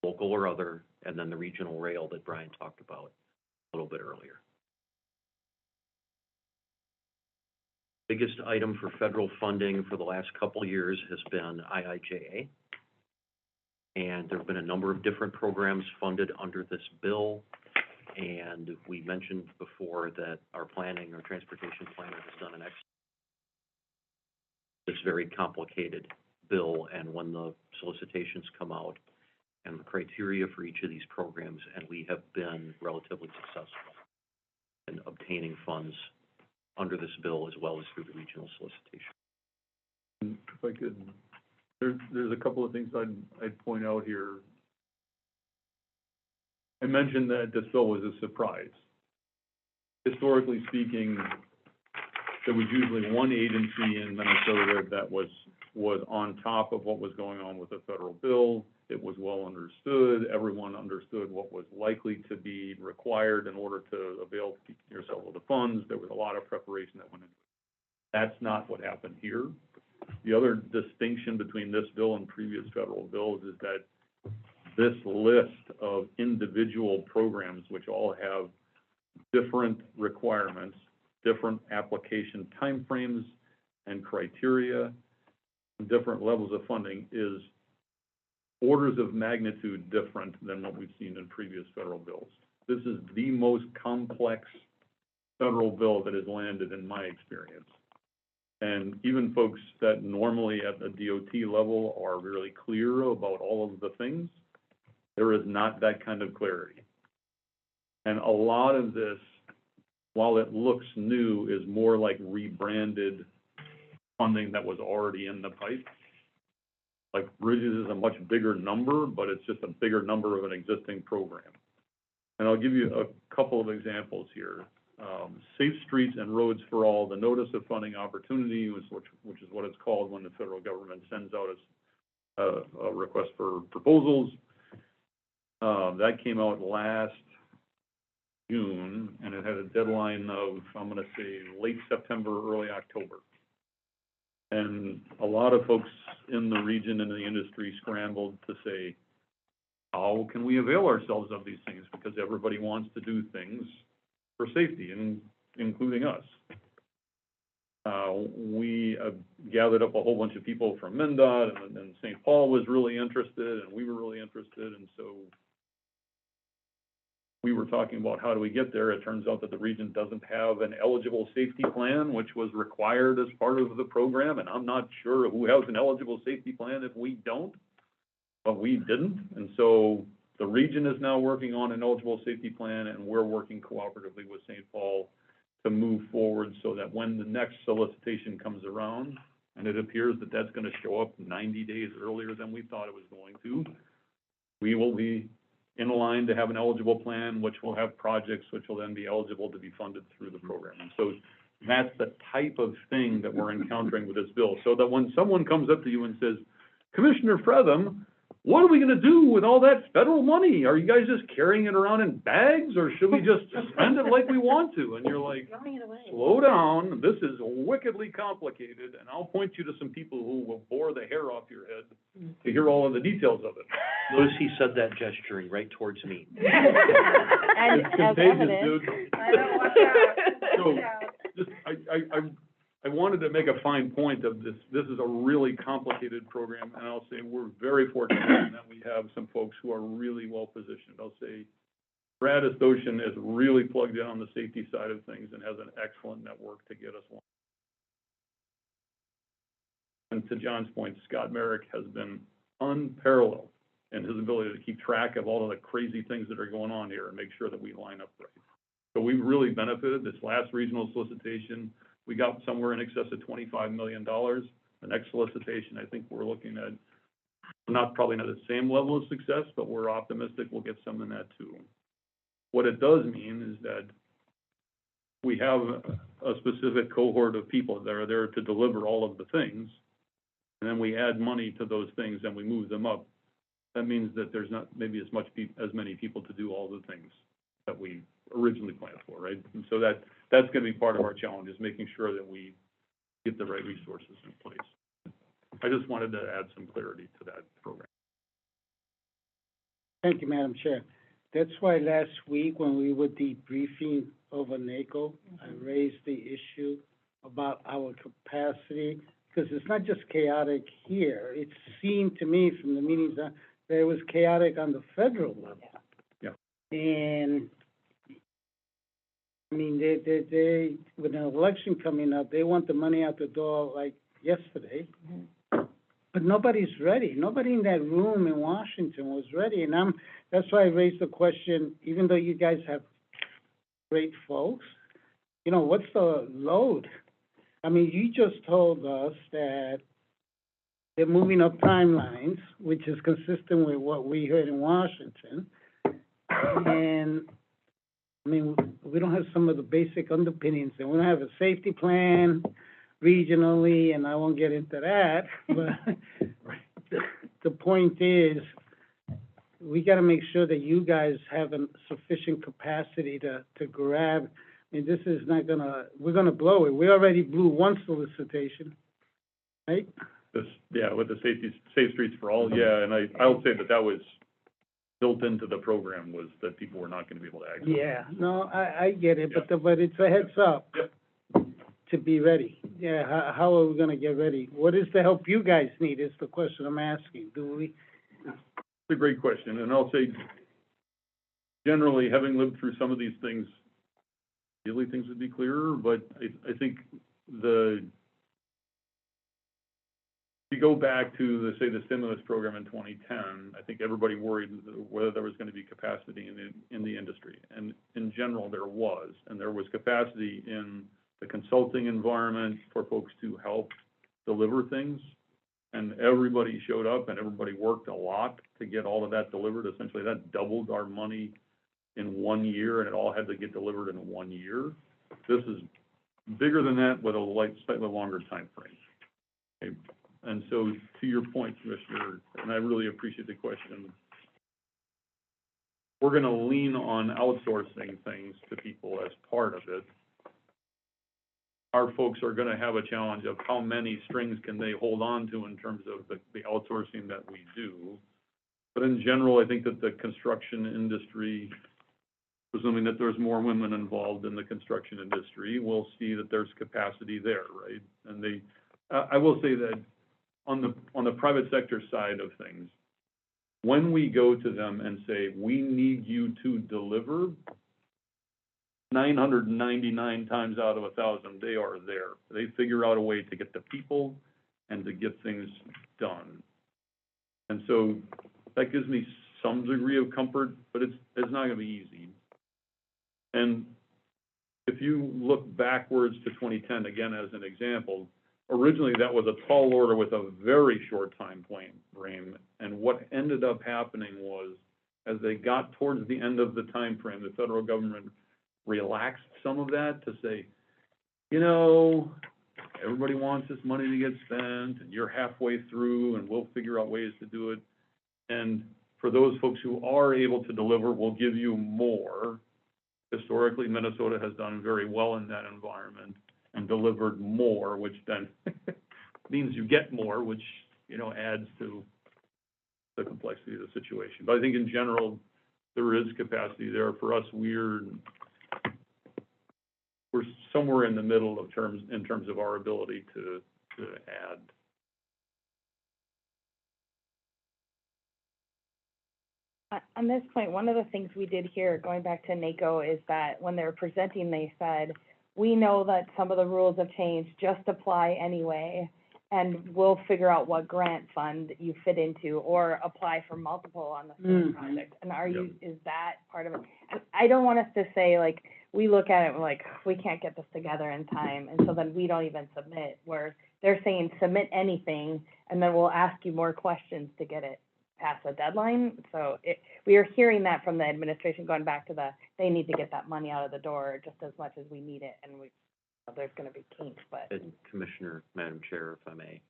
local or other, and then the regional rail that Brian talked about a little bit earlier. Biggest item for federal funding for the last couple of years has been IIJA. And there have been a number of different programs funded under this bill. And we mentioned before that our transportation planner has done an excellent. This very complicated bill, and when the solicitations come out and the criteria for each of these programs, and we have been relatively successful in obtaining funds under this bill as well as through the regional solicitation. If I could, there's a couple of things I'd point out here. I mentioned that this bill was a surprise. Historically speaking, there was usually one agency in Minnesota that was on top of what was going on with the federal bill. It was well understood. Everyone understood what was likely to be required in order to avail yourself of the funds. There was a lot of preparation that went into it. That's not what happened here. The other distinction between this bill and previous federal bills is that this list of individual programs, which all have different requirements, different application timeframes and criteria, different levels of funding, is orders of magnitude different than what we've seen in previous federal bills. This is the most complex federal bill that has landed in my experience. And even folks that normally at the DOT level are really clear about all of the things, there is not that kind of clarity. And a lot of this, while it looks new, is more like rebranded funding that was already in the pipe. Like bridges is a much bigger number, but it's just a bigger number of an existing program. And I'll give you a couple of examples here. Safe Streets and Roads for All, the Notice of Funding Opportunity, which is what it's called when the federal government sends out a request for proposals. That came out last June, and it had a deadline of, I'm gonna say, late September, early October. And a lot of folks in the region and in the industry scrambled to say, how can we avail ourselves of these things? Because everybody wants to do things for safety, and including us. We gathered up a whole bunch of people from MnDOT, and St. Paul was really interested, and we were really interested, and so we were talking about how do we get there. It turns out that the region doesn't have an eligible safety plan, which was required as part of the program, and I'm not sure who has an eligible safety plan if we don't, but we didn't. And so the region is now working on an eligible safety plan, and we're working cooperatively with St. Paul to move forward so that when the next solicitation comes around, and it appears that that's going to show up 90 days earlier than we thought it was going to, we will be in line to have an eligible plan, which will have projects which will then be eligible to be funded through the program. And so that's the type of thing that we're encountering with this bill. So that when someone comes up to you and says, Commissioner Fretham, what are we gonna do with all that federal money? Are you guys just carrying it around in bags, or should we just spend it like we want to? And you're like, slow down, this is wickedly complicated, and I'll point you to some people who will bore the hair off your head to hear all of the details of it. Notice he said that gesturing right towards me. And It's as contagious, evidence, dude. I know, watch out, So, watch out. just, I wanted to make a fine point of this. This is a really complicated program, and I'll say we're very fortunate in that we have some folks who are really well positioned. I'll say Brad Estosian is really plugged in on the safety side of things and has an excellent network to get us along. And to John's point, Scott Merrick has been unparalleled in his ability to keep track of all of the crazy things that are going on here and make sure that we line up right. So we've really benefited. This last regional solicitation, we got somewhere in excess of $25 million. The next solicitation, I think we're looking at, probably not the same level of success, but we're optimistic we'll get some in that too. What it does mean is that we have a specific cohort of people that are there to deliver all of the things, and then we add money to those things and we move them up. That means that there's not maybe as many people to do all the things that we originally planned for, right? And so that's going to be part of our challenge, is making sure that we get the right resources in place. I just wanted to add some clarity to that program. Thank you, Madam Chair. That's why last week, when we were debriefing over NACO, I raised the issue about our capacity, because it's not just chaotic here. It seemed to me from the meetings that it was chaotic on the federal level. Yeah. And, I mean, they, with an election coming up, they want the money out the door like yesterday. But nobody's ready. Nobody in that room in Washington was ready. And that's why I raised the question, even though you guys have great folks, you know, what's the load? I mean, you just told us that they're moving up timelines, which is consistent with what we heard in Washington. And, I mean, we don't have some of the basic underpinnings. And we don't have a safety plan regionally, and I won't get into that, but the point is, we gotta make sure that you guys have a sufficient capacity to grab. I mean, this is not we're gonna blow it. We already blew one solicitation, right? With the Safe Streets for All, yeah, and I'll say that was built into the program, was that people were not gonna be able to access. Yeah, no, I get it, but it's a heads up. Yep. To be ready. Yeah, how are we gonna get ready? What is the help you guys need is the question I'm asking. Do we? It's a great question, and I'll say, generally, having lived through some of these things, usually things would be clearer, but I think if you go back to, say, the stimulus program in 2010, I think everybody worried whether there was going to be capacity in the industry. And in general, there was. And there was capacity in the consulting environment for folks to help deliver things. And everybody showed up and everybody worked a lot to get all of that delivered. Essentially, that doubled our money in 1 year, and it all had to get delivered in 1 year. This is bigger than that with a slightly longer time frame. Okay? And so, to your point, Commissioner, and I really appreciate the question, we're going to lean on outsourcing things to people as part of it. Our folks are going to have a challenge of how many strings can they hold on to in terms of the outsourcing that we do. But in general, I think that the construction industry, presuming that there's more women involved in the construction industry, we'll see that there's capacity there, right? And I will say that on the private sector side of things, when we go to them and say, we need you to deliver, 999 times out of 1,000, they are there. They figure out a way to get the people and to get things done. And so that gives me some degree of comfort, but it's not going to be easy. And if you look backwards to 2010, again, as an example, originally that was a tall order with a very short time frame. And what ended up happening was, as they got towards the end of the time frame, the federal government relaxed some of that to say, you know, everybody wants this money to get spent, and you're halfway through, and we'll figure out ways to do it. And for those folks who are able to deliver, we'll give you more. Historically, Minnesota has done very well in that environment and delivered more, which then means you get more, which, you know, adds to the complexity of the situation. But I think in general, there is capacity there. For us, we're somewhere in the middle in terms of our ability to add. On this point, one of the things we did here, going back to NACO, is that when they were presenting, they said, we know that some of the rules have changed, just apply anyway, and we'll figure out what grant fund you fit into, or apply for multiple on the same project. And are you, is that part of it? And I don't want us to say, like, we look at it, and we're like, we can't get this together in time, and so then we don't even submit, where they're saying, submit anything, and then we'll ask you more questions to get it past the deadline. So we are hearing that from the administration, going back to they need to get that money out of the door just as much as we need it, and there's gonna be kinks, but. And Commissioner, Madam Chair, if I may,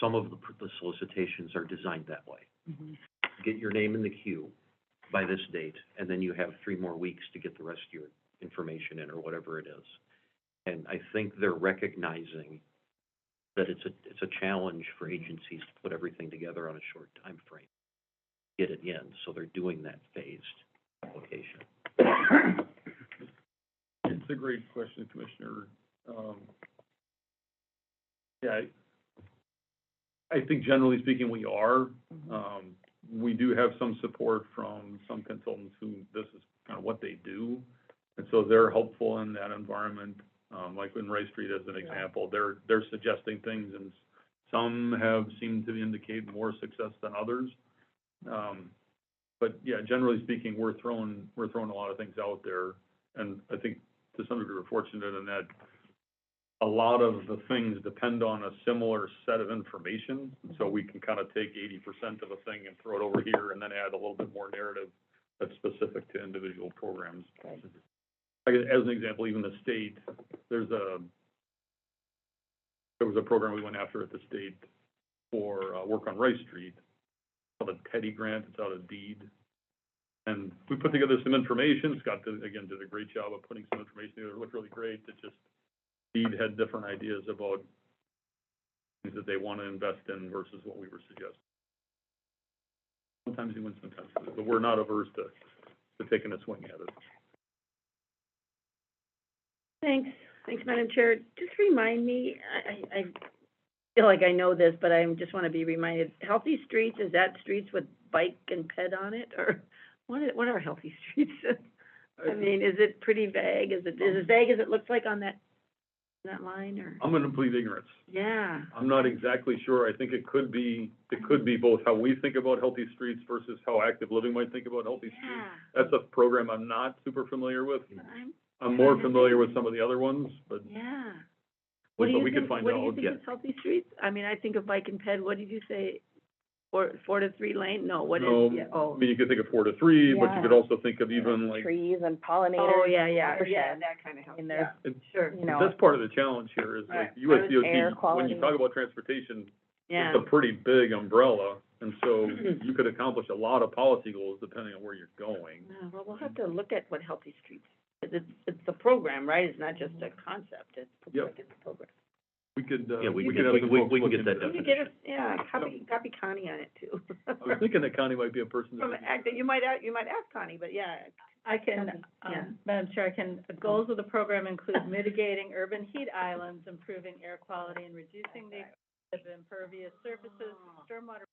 some of the solicitations are designed that way. Get your name in the queue by this date, and then you have 3 more weeks to get the rest of your information in, or whatever it is. And I think they're recognizing that it's a challenge for agencies to put everything together on a short time frame, get it in, so they're doing that phased application. It's a great question, Commissioner. Yeah, I think generally speaking, we are. We do have some support from some consultants who this is kind of what they do, and so they're helpful in that environment. Like in Ray Street as an example, they're suggesting things, and some have seemed to indicate more success than others. But yeah, generally speaking, we're throwing a lot of things out there, and I think to some degree we're fortunate in that a lot of the things depend on a similar set of information, so we can kind of take 80% of a thing and throw it over here, and then add a little bit more narrative that's specific to individual programs. Right. Like, as an example, even the state, there was a program we went after at the state for work on Rice Street, called a Teddy grant. It's out of Deed, and we put together some information. Scott did a great job of putting some information together. It looked really great. It just, Deed had different ideas about things that they want to invest in versus what we were suggesting. Sometimes you win, sometimes you lose, but we're not averse to taking a swing at it. Thanks, Madam Chair. Just remind me, I feel like I know this, but I just want to be reminded, healthy streets, is that streets with bike and ped on it, or what are healthy streets? I mean, is it pretty vague? Is it as vague as it looks like on that line, or? I'm in complete ignorance. Yeah. I'm not exactly sure. I think it could be both how we think about healthy streets versus how active living might think about healthy streets. Yeah. That's a program I'm not super familiar with. I'm I'm more familiar with some of the other ones, but, Yeah. but we could find What do you out. think is healthy streets? I mean, I think of bike and ped, what did you say? 4 to 3 lane? No, what is, No, yeah, I mean, you could think of 4 to 3, but you could Yeah. also think of even like, Trees and pollinators. Oh, yeah, watershed. that kind of I helps, mean, there's, sure, you know, that's part of the challenge here is like Right. Air USDOT, when quality. you talk about transportation, yeah. it's a pretty big umbrella. And so you could accomplish a lot of policy goals depending on where you're going. Yeah, well, we'll have to look at what healthy streets, it's a program, right? It's not just a concept, it's Yep. it's a program. We could, Yeah, we we can- could have we the can- folks we can look get into that that. You get us, yeah, copy Connie on it too. I was thinking that Connie might be a person From that, acting, you might ask Connie, but yeah. I can, Yeah. Madam Chair, the goals of the program include mitigating urban heat islands, improving air quality, and reducing the of impervious surfaces, stormwater,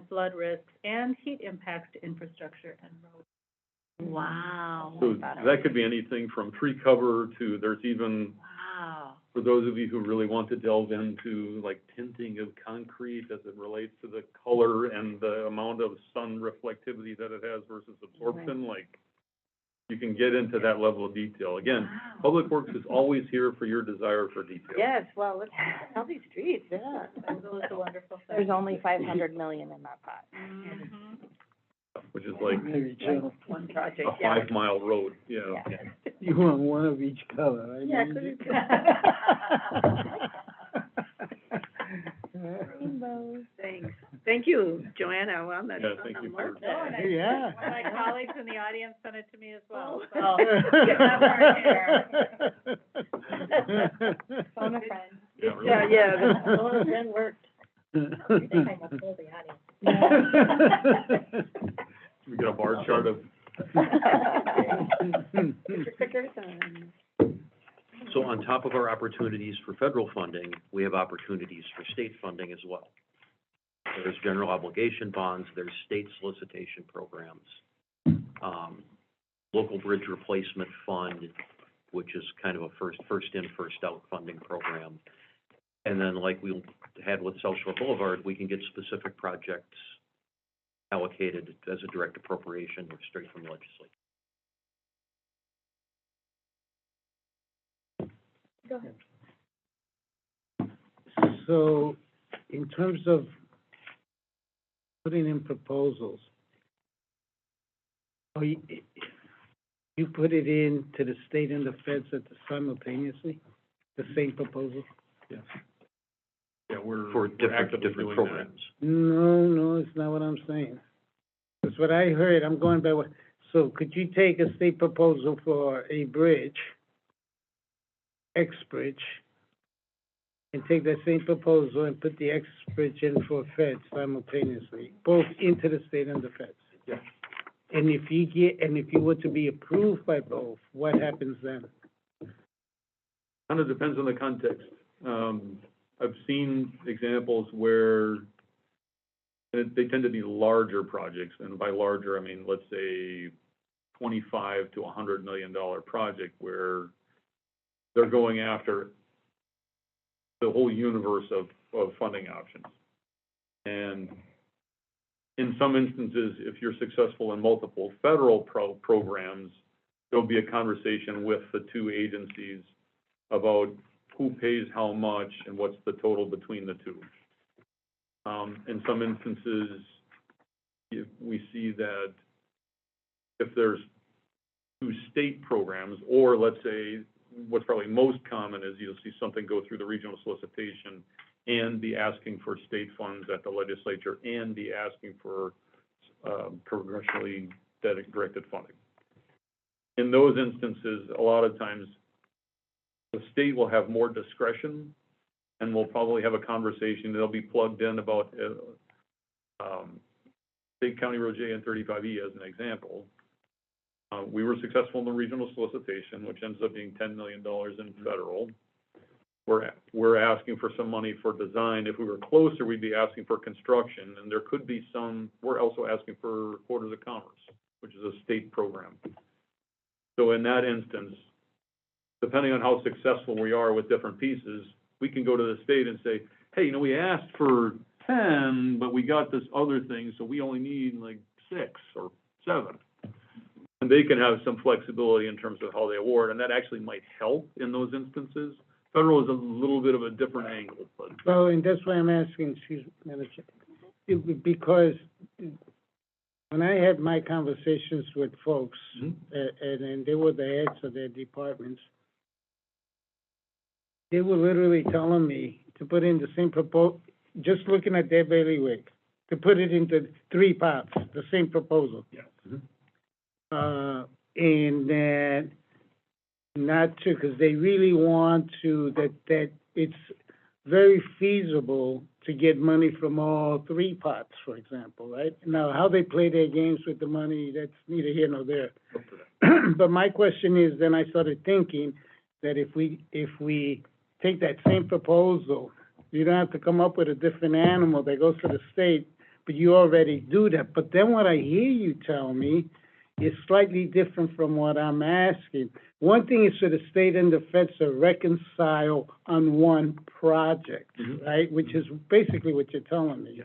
flood risks, and heat impacts to infrastructure and roads. Wow. so that could be anything from tree cover to, there's even, Wow. for those of you who really want to delve into like tinting of concrete as it relates to the color and the amount of sun reflectivity that it has versus absorption, like, you can get into that level of detail. Again, Wow. Public Works is always here for your desire for detail. Yes, well, let's healthy streets, yeah. Those are wonderful things. there's only 500 million in that pot. Mhm. Which is like Maybe two. One project, a 5-mile road, yeah. You want one of each color, right? Yeah, Mandy? Rainbows. Thanks. Thank you, Joanna, well, that's, Yeah, thank you for- Yeah. One of my colleagues in the audience sent it to me as well. So- Oh. Phone a friend. Yeah, really. Yeah, the phone friend worked. We get a bar chart of, So on top of our opportunities for federal funding, we have opportunities for state funding as well. there's general obligation bonds, there's state solicitation programs, local bridge replacement fund, which is kind of a first in, first out funding program. And then like we had with South Shore Boulevard, we can get specific projects allocated as a direct appropriation or straight from the legislature. Go ahead. So, in terms of putting in proposals, are you put it in to the state and the feds simultaneously, the same proposal? Yes. Yeah, we're For we're actively different doing programs. No, it's not what I'm saying. That's what I heard, I'm going by what, so could you take a state proposal for a bridge, X bridge, and take that same proposal and put the X bridge in for feds simultaneously, both into the state and the feds? Yeah. And if you were to be approved by both, what happens then? Kind of depends on the context. I've seen examples where they tend to be larger projects, and by larger, I mean, let's say $25 to $100 million project where they're going after the whole universe of funding options. And in some instances, if you're successful in multiple federal programs, there'll be a conversation with the two agencies about who pays how much and what's the total between the two. In some instances, if we see that if there's two state programs, or let's say what's probably most common is you'll see something go through the regional solicitation and be asking for state funds at the legislature and be asking for congressionally directed funding. In those instances, a lot of times the state will have more discretion and we'll probably have a conversation. They'll be plugged in about State County Road J and 35E as an example. We were successful in the regional solicitation, which ends up being $10 million in federal. We're asking for some money for design. If we were closer, we'd be asking for construction, and there could be some, we're also asking for Quarters of Commerce, which is a state program. So in that instance, depending on how successful we are with different pieces, we can go to the state and say, hey, you know, we asked for 10, but we got this other thing, so we only need like 6 or 7. And they can have some flexibility in terms of how they award, and that actually might help in those instances. Federal is a little bit of a different angle, but. Well, and that's why I'm asking, excuse me, Madam Chair, because when I had my conversations with folks, and they were the heads of their departments, they were literally telling me to put in the same just looking at their bailiwick, to put it into 3 parts, the same proposal. Yeah. And then not to, because they really want to, that it's very feasible to get money from all 3 parts, for example, right? Now, how they play their games with the money, that's neither here nor there. But my question is, then I started thinking that if we take that same proposal, you don't have to come up with a different animal that goes to the state, but you already do that. But then what I hear you tell me is slightly different from what I'm asking. One thing is for the state and the feds to reconcile on one project, right? Which is basically what you're telling me. Yeah.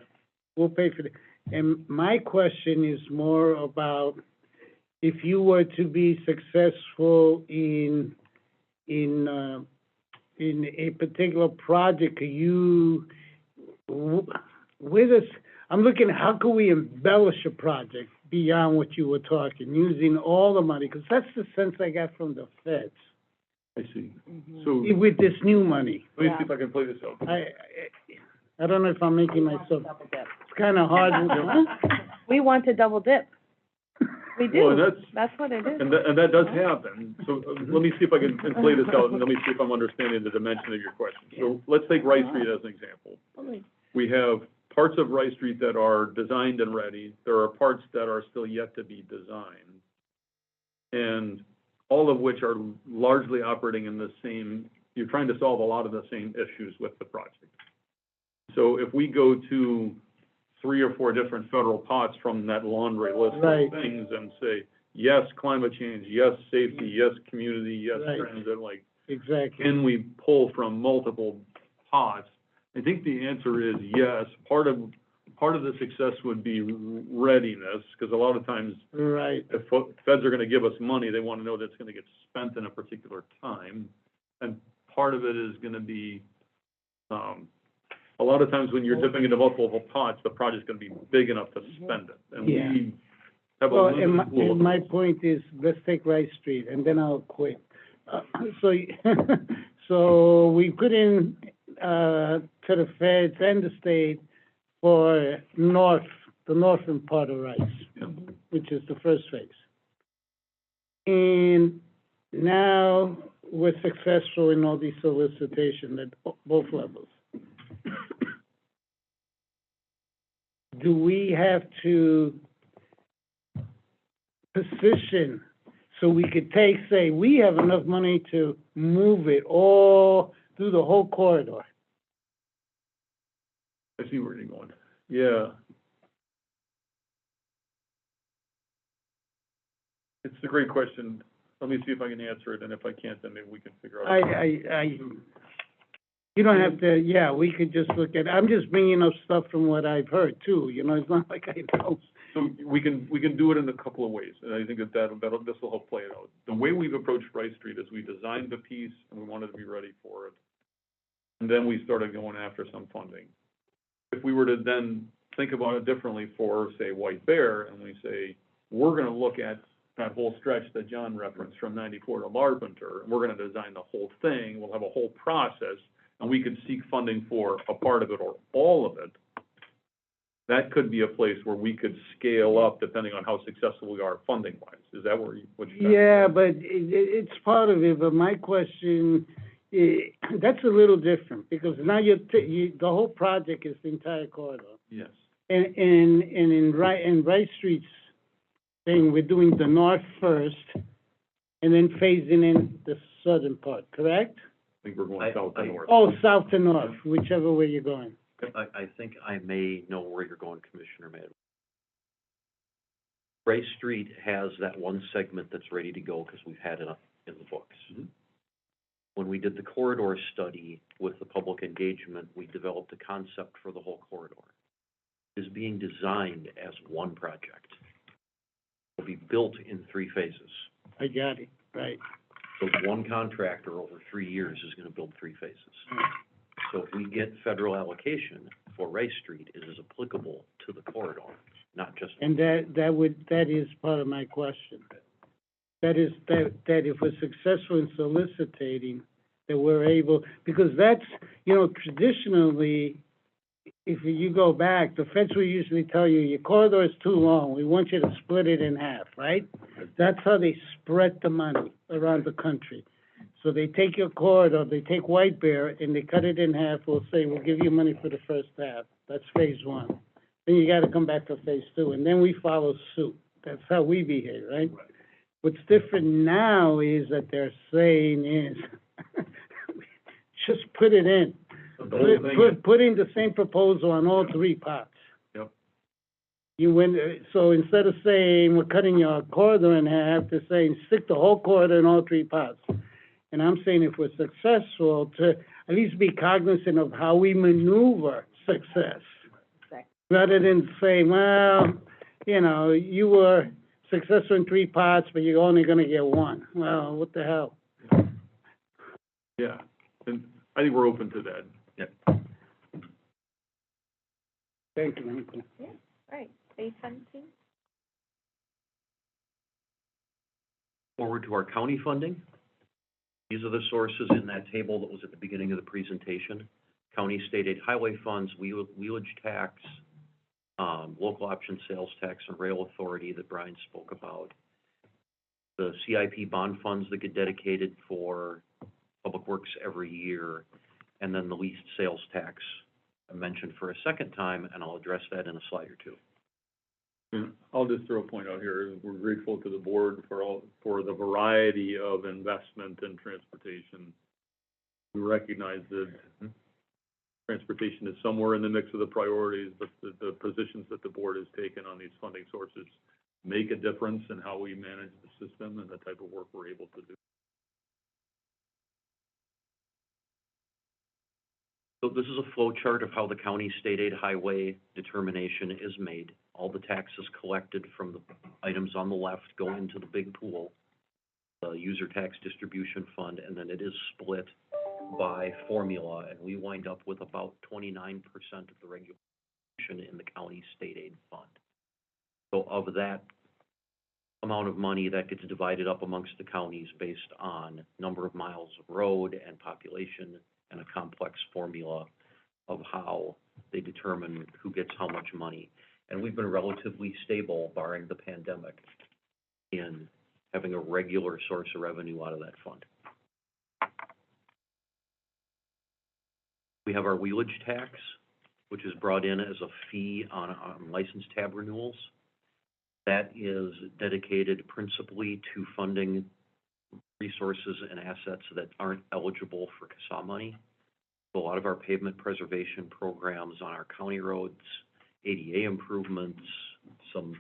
We'll pay for it. And my question is more about if you were to be successful in a particular project, I'm looking at how can we embellish a project beyond what you were talking, using all the money, because that's the sense I got from the feds. I see. So, With this new money. let me see if I can play this out. I don't know if I'm making myself, Double dip. it's kind of hard. We want to double dip. We Well, do. and That's what it is. And that does happen. So let me see if I can play this out, and let me see if I'm understanding the dimension of your question. So let's take Rice Street as an example. We have parts of Rice Street that are designed and ready. There are parts that are still yet to be designed. And all of which are largely operating in the same, you're trying to solve a lot of the same issues with the project. So if we go to 3 or 4 different federal pots from that laundry list Right. of things and say, yes, climate change, yes, safety, yes, community, yes, Right. transit, like, Exactly. can we pull from multiple pots? I think the answer is yes. Part of the success would be readiness, because a lot of times, Right. if feds are gonna give us money, they wanna know that it's gonna get spent in a particular time. And part of it is gonna be, a lot of times when you're dipping into multiple pots, the project's gonna be big enough to spend it. And Yeah. we have a Well, and limited pool of my those. point is, let's take Rice Street, and then I'll quit. So, so we put in, to the feds and the state for the northern part of Rice, Yeah. which is the first phase. And now we're successful in all these solicitations at both levels. Do we have to position so we could say, we have enough money to move it all through the whole corridor? I see where you're going. Yeah. It's a great question. Let me see if I can answer it, and if I can't, then maybe we can figure out. You don't have to, yeah, we could just look at, I'm just bringing up stuff from what I've heard too, you know, it's not like I know. So we can do it in a couple of ways, and I think this will help play it out. The way we've approached Rice Street is we designed the piece, and we wanted to be ready for it. And then we started going after some funding. If we were to then think about it differently for, say, White Bear, and we say, we're gonna look at that whole stretch that John referenced from 94 to Larpenteur, and we're gonna design the whole thing, we'll have a whole process, and we could seek funding for a part of it or all of it. That could be a place where we could scale up depending on how successful we are funding-wise. Is that what you're Yeah, but it's part of it, but my question, that's a little different, because now the whole project is the entire corridor. Yes. And in Rice Street's thing, we're doing the north first, and then phasing in the southern part, correct? I think we're going south to north. Oh, south to north, whichever way you're going. I think I may know where you're going, Commissioner Madden. Rice Street has that one segment that's ready to go because we've had it in the books. Mhm. When we did the corridor study with the public engagement, we developed a concept for the whole corridor. It is being designed as one project. It will be built in 3 phases. I got it, right. So one contractor over 3 years is gonna build 3 phases. So if we get federal allocation for Rice Street, it is applicable to the corridor, not just. And that is part of my question. That is, that if we're successful in solicitating, that we're able, because that's, you know, traditionally, if you go back, the feds will usually tell you, your corridor is too long, we want you to split it in half, right? That's how they spread the money around the country. So they take your corridor, they take White Bear, and they cut it in half, we'll say, we'll give you money for the first half, that's phase 1. Then you gotta come back to phase 2, and then we follow suit. That's how we behave, right? What's different now is that they're saying is, just put it in. The whole thing, Put in the same proposal on all 3 pots. Yep. You win, so instead of saying, we're cutting your corridor in half, they're saying, stick the whole corridor in all 3 pots. And I'm saying if we're successful, to at least be cognizant of how we maneuver success. Rather than say, well, you know, you were successful in 3 pots, but you're only gonna get 1. Well, what the hell? yeah, and I think we're open to that. Thank you, Michael. Right, phase 17? Forward to our county funding. These are the sources in that table that was at the beginning of the presentation. County state aid highway funds, wheelage tax, local option sales tax and rail authority that Brian spoke about. The CIP bond funds that get dedicated for public works every year, and then the leased sales tax I mentioned for a second time, and I'll address that in a slide or 2. And I'll just throw a point out here, we're grateful to the board for the variety of investment in transportation. We recognize that transportation is somewhere in the mix of the priorities, but the positions that the board has taken on these funding sources make a difference in how we manage the system and the type of work we're able to do. So this is a flow chart of how the county state aid highway determination is made. All the taxes collected from the items on the left go into the big pool, the user tax distribution fund, and then it is split by formula, and we wind up with about 29% of the regulation in the county state aid fund. So of that amount of money, that gets divided up amongst the counties based on number of miles of road and population, and a complex formula of how they determine who gets how much money. And we've been relatively stable, barring the pandemic, in having a regular source of revenue out of that fund. We have our wheelage tax, which is brought in as a fee on license tab renewals. That is dedicated principally to funding resources and assets that aren't eligible for CSA money. So a lot of our pavement preservation programs on our county roads, ADA improvements, some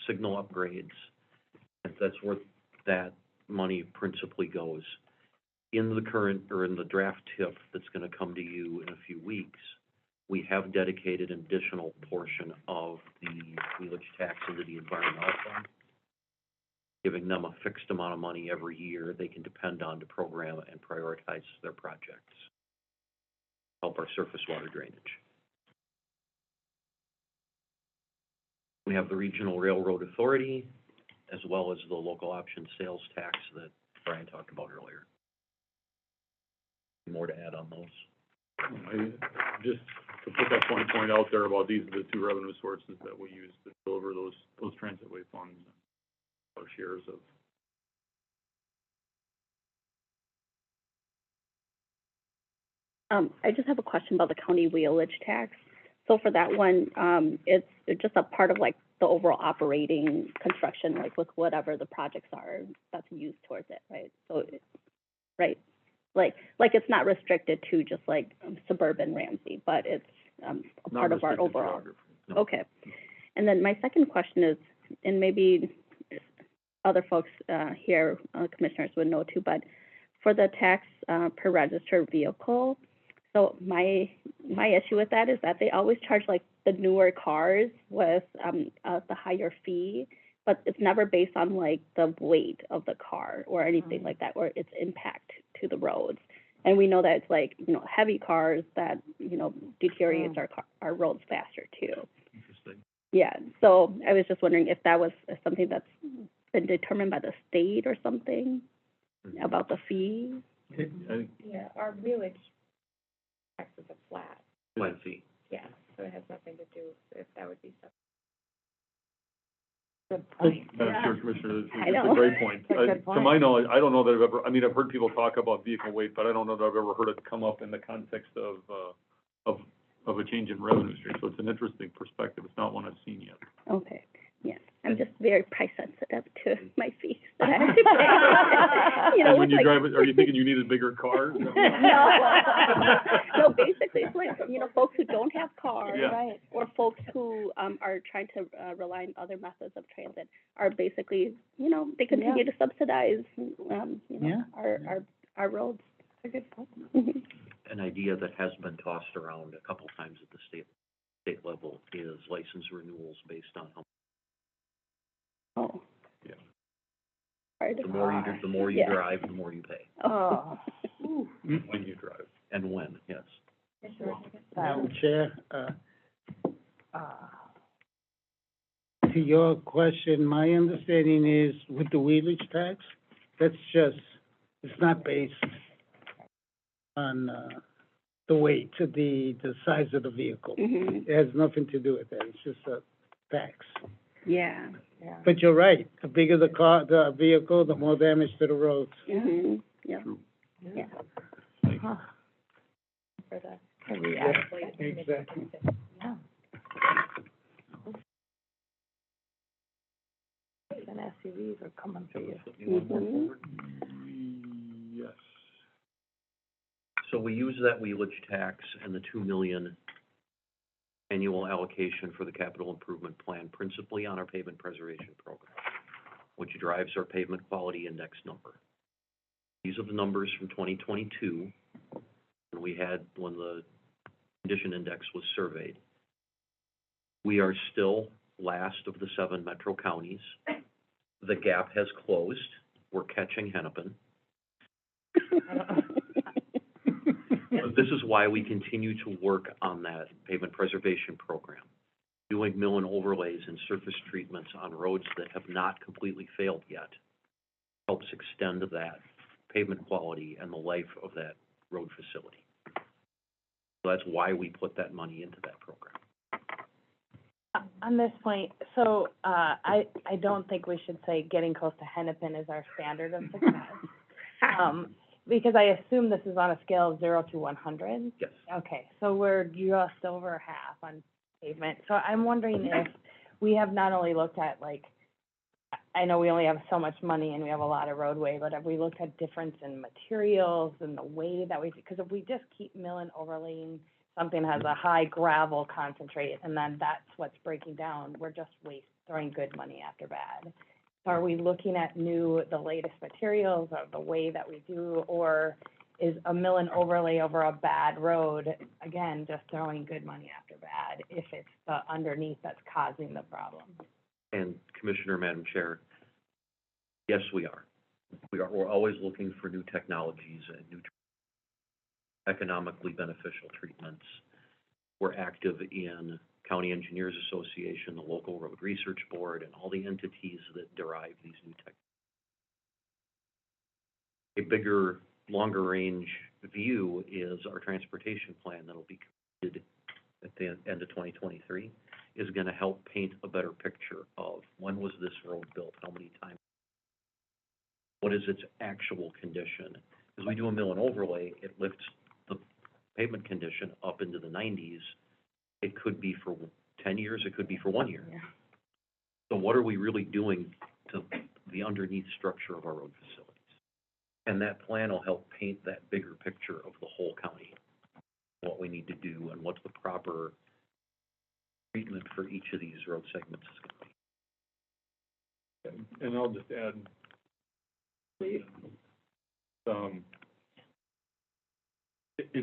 signal upgrades, and that's where that money principally goes. In the current, or in the draft TIF that's gonna come to you in a few weeks, we have dedicated an additional portion of the wheelage tax into the environmental fund, giving them a fixed amount of money every year they can depend on to program and prioritize their projects, help our surface water drainage. We have the Regional Railroad Authority, as well as the local option sales tax that Brian talked about earlier. More to add on those? Just to put that point out there about these are the two revenue sources that we use to deliver those transitway funds, our shares of. I just have a question about the county wheelage tax. So for that one, it's just a part of like the overall operating construction, like with whatever the projects are that's used towards it, right? So, right, like it's not restricted to just like suburban Ramsey, but it's a part of our overall. No. Okay. And then my second question is, and maybe other folks here, commissioners would know too, but for the tax per registered vehicle, so my issue with that is that they always charge like the newer cars with the higher fee, but it's never based on like the weight of the car or anything like that, or its impact to the roads. And we know that it's like, you know, heavy cars that, you know, deteriorates our roads faster too. Interesting. Yeah, so I was just wondering if that was something that's been determined by the state or something about the fee? Yeah, our village tax is a flat, Flat fee. yeah, so it has nothing to do, if that would be something. Good point. Sure, Commissioner, I it's know. a great point. It's a good To point. my knowledge, I don't know that I've ever, I mean, I've heard people talk about vehicle weight, but I don't know that I've ever heard it come up in the context of a change in revenue stream. So it's an interesting perspective. It's not one I've seen yet. Okay, yeah, I'm just very price sensitive to my fees that I have to pay. You know, And when with you like- drive it, are you thinking you need a bigger car? No, basically, it's like, you know, folks who don't have cars, Yeah. Right. or folks who are trying to rely on other methods of transit are basically, you know, they continue to subsidize, you know, our roads. That's a good point. Mhm. An idea that has been tossed around a couple times at the state level is license renewals based on how, Oh. Yeah. Hard. the more you Yeah. drive, the more you pay, Oh. When you drive. and when, yes. Madam Chair, Uh, to your question, my understanding is with the wheelage tax, that's just, it's not based on, the weight, the size of the vehicle. Mhm. It has nothing to do with that, it's just a tax. Yeah. yeah. But you're right, the bigger the car, the vehicle, the more damage to the roads. Mhm. Yeah. True. Yeah. Huh. For the, Exactly. Yeah. And SUVs are coming for you. You want more Mhm. forward? Yes. So we use that wheelage tax and the 2 million annual allocation for the capital improvement plan principally on our pavement preservation program, which drives our pavement quality index number. These are the numbers from 2022, when we had, when the condition index was surveyed. We are still last of the 7 metro counties. The gap has closed. We're catching Hennepin. This is why we continue to work on that pavement preservation program, doing mill and overlays and surface treatments on roads that have not completely failed yet. Helps extend that pavement quality and the life of that road facility. So that's why we put that money into that program. On this point, so, I don't think we should say getting close to Hennepin is our standard of success. Because I assume this is on a scale of 0 to 100? Yes. Okay, so we're just over half on pavement. So I'm wondering if we have not only looked at, like, I know we only have so much money and we have a lot of roadway, but have we looked at difference in materials and the way that we, because if we just keep mill and overlaying, something has a high gravel concentrate, and then that's what's breaking down, we're just throwing good money after bad. Are we looking at the latest materials or the way that we do, or is a mill and overlay over a bad road, again, just throwing good money after bad if it's the underneath that's causing the problem? And Commissioner, Madam Chair, yes, we are. We're always looking for new technologies and new economically beneficial treatments. We're active in County Engineers Association, the local road research board, and all the entities that derive these new technologies. A bigger, longer range view is our transportation plan that'll be completed at the end of 2023, is gonna help paint a better picture of when was this road built, how many times, what is its actual condition. As we do a mill and overlay, it lifts the pavement condition up into the 90s. It could be for 10 years, it could be for 1 year. Yeah. So what are we really doing to the underneath structure of our road facilities? And that plan will help paint that bigger picture of the whole county, what we need to do and what's the proper treatment for each of these road segments is going to be. And I'll just add, it's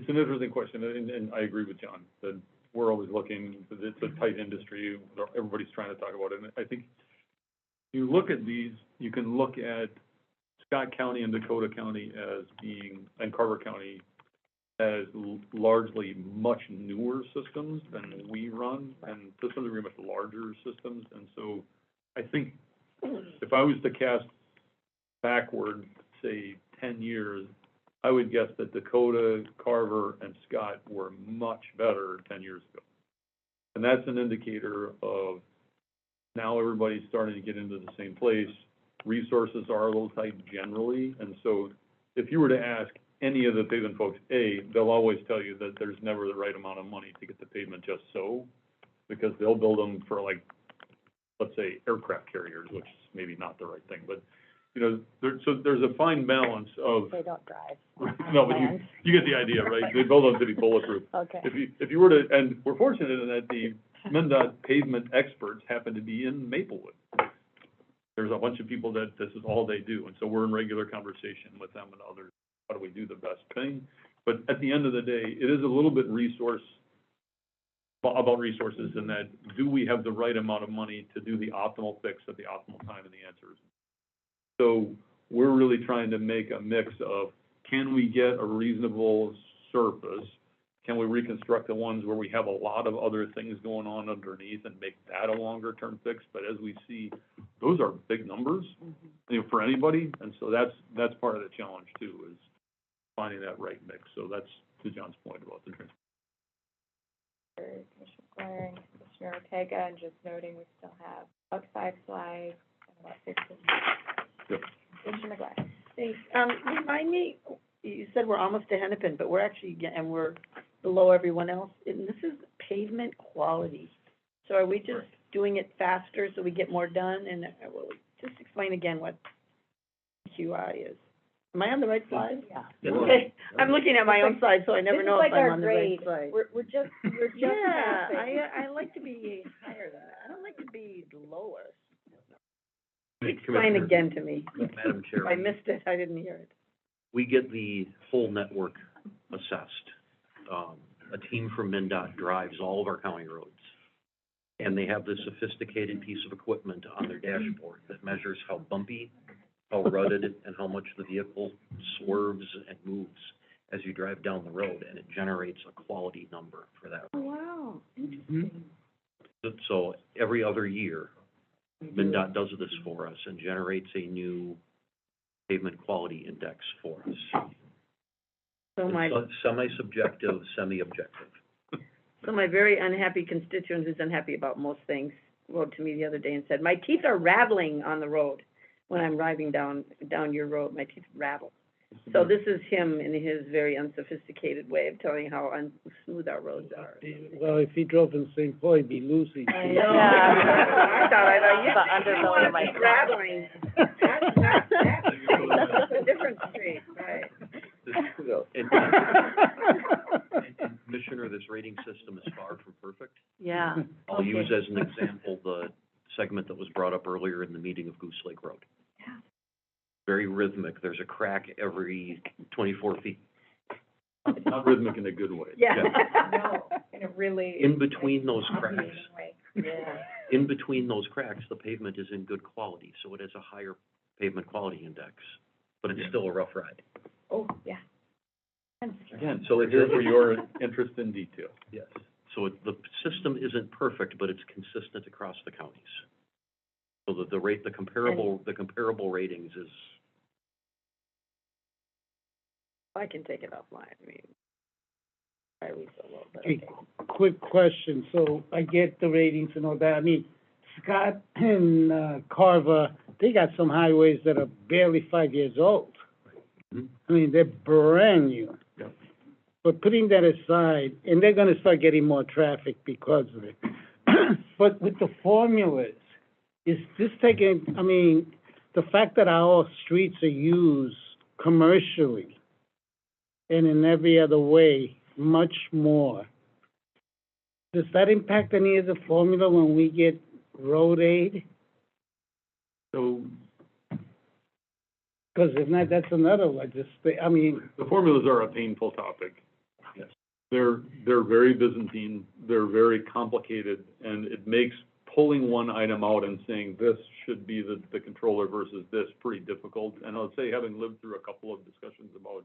an interesting question, and I agree with John, that we're always looking, it's a tight industry, everybody's trying to talk about it, and I think you look at these, you can look at Scott County and Dakota County as being, and Carver County as largely much newer systems than we run, and systems are very much larger systems, and so I think if I was to cast backward, say 10 years, I would guess that Dakota, Carver, and Scott were much better 10 years ago. And that's an indicator of now everybody's starting to get into the same place. Resources are a little tight generally, and so if you were to ask any of the pavement folks, they'll always tell you that there's never the right amount of money to get the pavement just so, because they'll build them for, like, let's say, aircraft carriers, which is maybe not the right thing, but you know, there's a fine balance of. They don't drive. No, but you get the idea, right? They build them to be bulletproof. Okay. If you were to, and we're fortunate in that the MnDOT pavement experts happen to be in Maplewood. There's a bunch of people that this is all they do, and so we're in regular conversation with them and others. How do we do the best thing? But at the end of the day, it is a little bit about resources in that, do we have the right amount of money to do the optimal fix at the optimal time? And the answer is so. We're really trying to make a mix of, can we get a reasonable surface? Can we reconstruct the ones where we have a lot of other things going on underneath and make that a longer term fix? But as we see, those are big numbers, you know, for anybody, and so that's part of the challenge too, is finding that right mix. So that's to John's point about the transport. Commissioner Blair and Commissioner Ortega, and just noting we still have about 5 slides and about 15 minutes. Yep. Commissioner Blair. Thanks. Remind me, you said we're almost to Hennepin, but we're actually, and we're below everyone else, and this is pavement quality. So are we just doing it faster so we get more done? And well, just explain again what QI is. Am I on the right slide? Yeah. Okay, I'm looking at my own side, so I never know if I'm on the right side. We're just Yeah, passing. I like to be higher than that. I don't like to be the lowest. Explain Commissioner- again to me. Madam Chair. If I missed it, I didn't hear it. We get the whole network assessed. A team from MnDOT drives all of our county roads. And they have this sophisticated piece of equipment on their dashboard that measures how bumpy, how rutted, and how much the vehicle swerves and moves as you drive down the road, and it generates a quality number for that road. Wow, So every other year, MnDOT does this for us and generates a new pavement quality index for us. So my, It's semi-subjective, semi-objective. so my very unhappy constituent who's unhappy about most things wrote to me the other day and said, my teeth are rattling on the road. When I'm driving down your road, my teeth rattle. So this is him in his very unsophisticated way of telling you how unsmooth our roads are. Well, if he drove in St. Paul, he'd be losing. I know. I thought, you The underbelly want to might keep come. rattling. That's a different street, right. And Commissioner, this rating system is far from perfect. Yeah. I'll use as an example the segment that was brought up earlier in the meeting of Goose Lake Road. Yeah. Very rhythmic, there's a crack every 24 feet. It's not rhythmic in a good way. Yeah. no, in a really. In between those cracks, way. Yeah. in between those cracks, the pavement is in good quality, so it has a higher pavement quality index, but it's still a rough ride. Oh, yeah. Again, so we're here for your interest in detail. Yes. So the system isn't perfect, but it's consistent across the counties. So that the comparable ratings is, I can take it offline, I mean, I read so low, but Hey, okay. quick question, so I get the ratings and all that, I mean, Scott and, Carver, they got some highways that are barely 5 years old. Mhm. I mean, they're brand new. Yep. But putting that aside, and they're gonna start getting more traffic because of it. But with the formulas, is this taking, I mean, the fact that our streets are used commercially and in every other way, much more, does that impact any of the formula when we get road aid? So Because if not, that's another one, I mean, the formulas are a painful topic. yes. They're very Byzantine, they're very complicated, and it makes pulling one item out and saying this should be the controller versus this pretty difficult. And I'll say, having lived through a couple of discussions about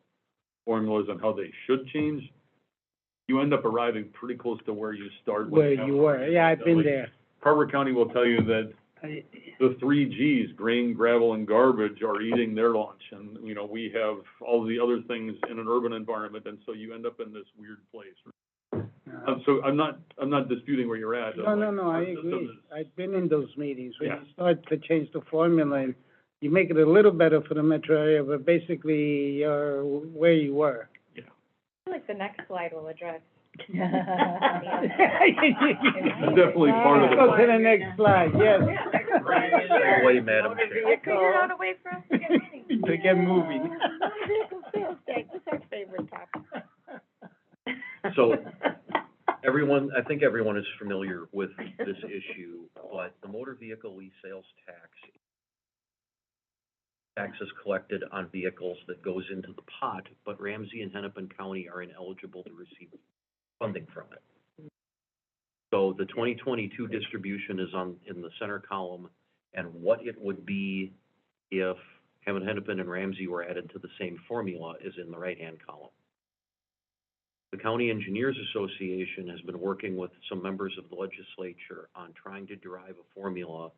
formulas and how they should change, you end up arriving pretty close to where you start. where you were, yeah, I've been Like, there. Carver County will tell you that the 3 Gs, grain, gravel, and garbage, are eating their lunch. And, you know, we have all the other things in an urban environment, and so you end up in this weird place. So I'm not disputing where you're at. No, Like, I our system agree. is- I've been in those meetings, when Yeah. you start to change the formula, and you make it a little better for the metro area, but basically, you're where you were. I feel like the next slide will address. It's definitely part of Let's the go to plan. the next slide, yes. Away, Madam Chair. I figured out a way for us to get moving. To get moving. Motor vehicle sales tax, that's our favorite topic. So, I think everyone is familiar with this issue, but the motor vehicle lease sales tax is collected on vehicles that goes into the pot, but Ramsey and Hennepin County are ineligible to receive funding from it. So the 2022 distribution is in the center column, and what it would be if Hennepin and Ramsey were added to the same formula is in the right-hand column. The County Engineers Association has been working with some members of the legislature on trying to derive a formula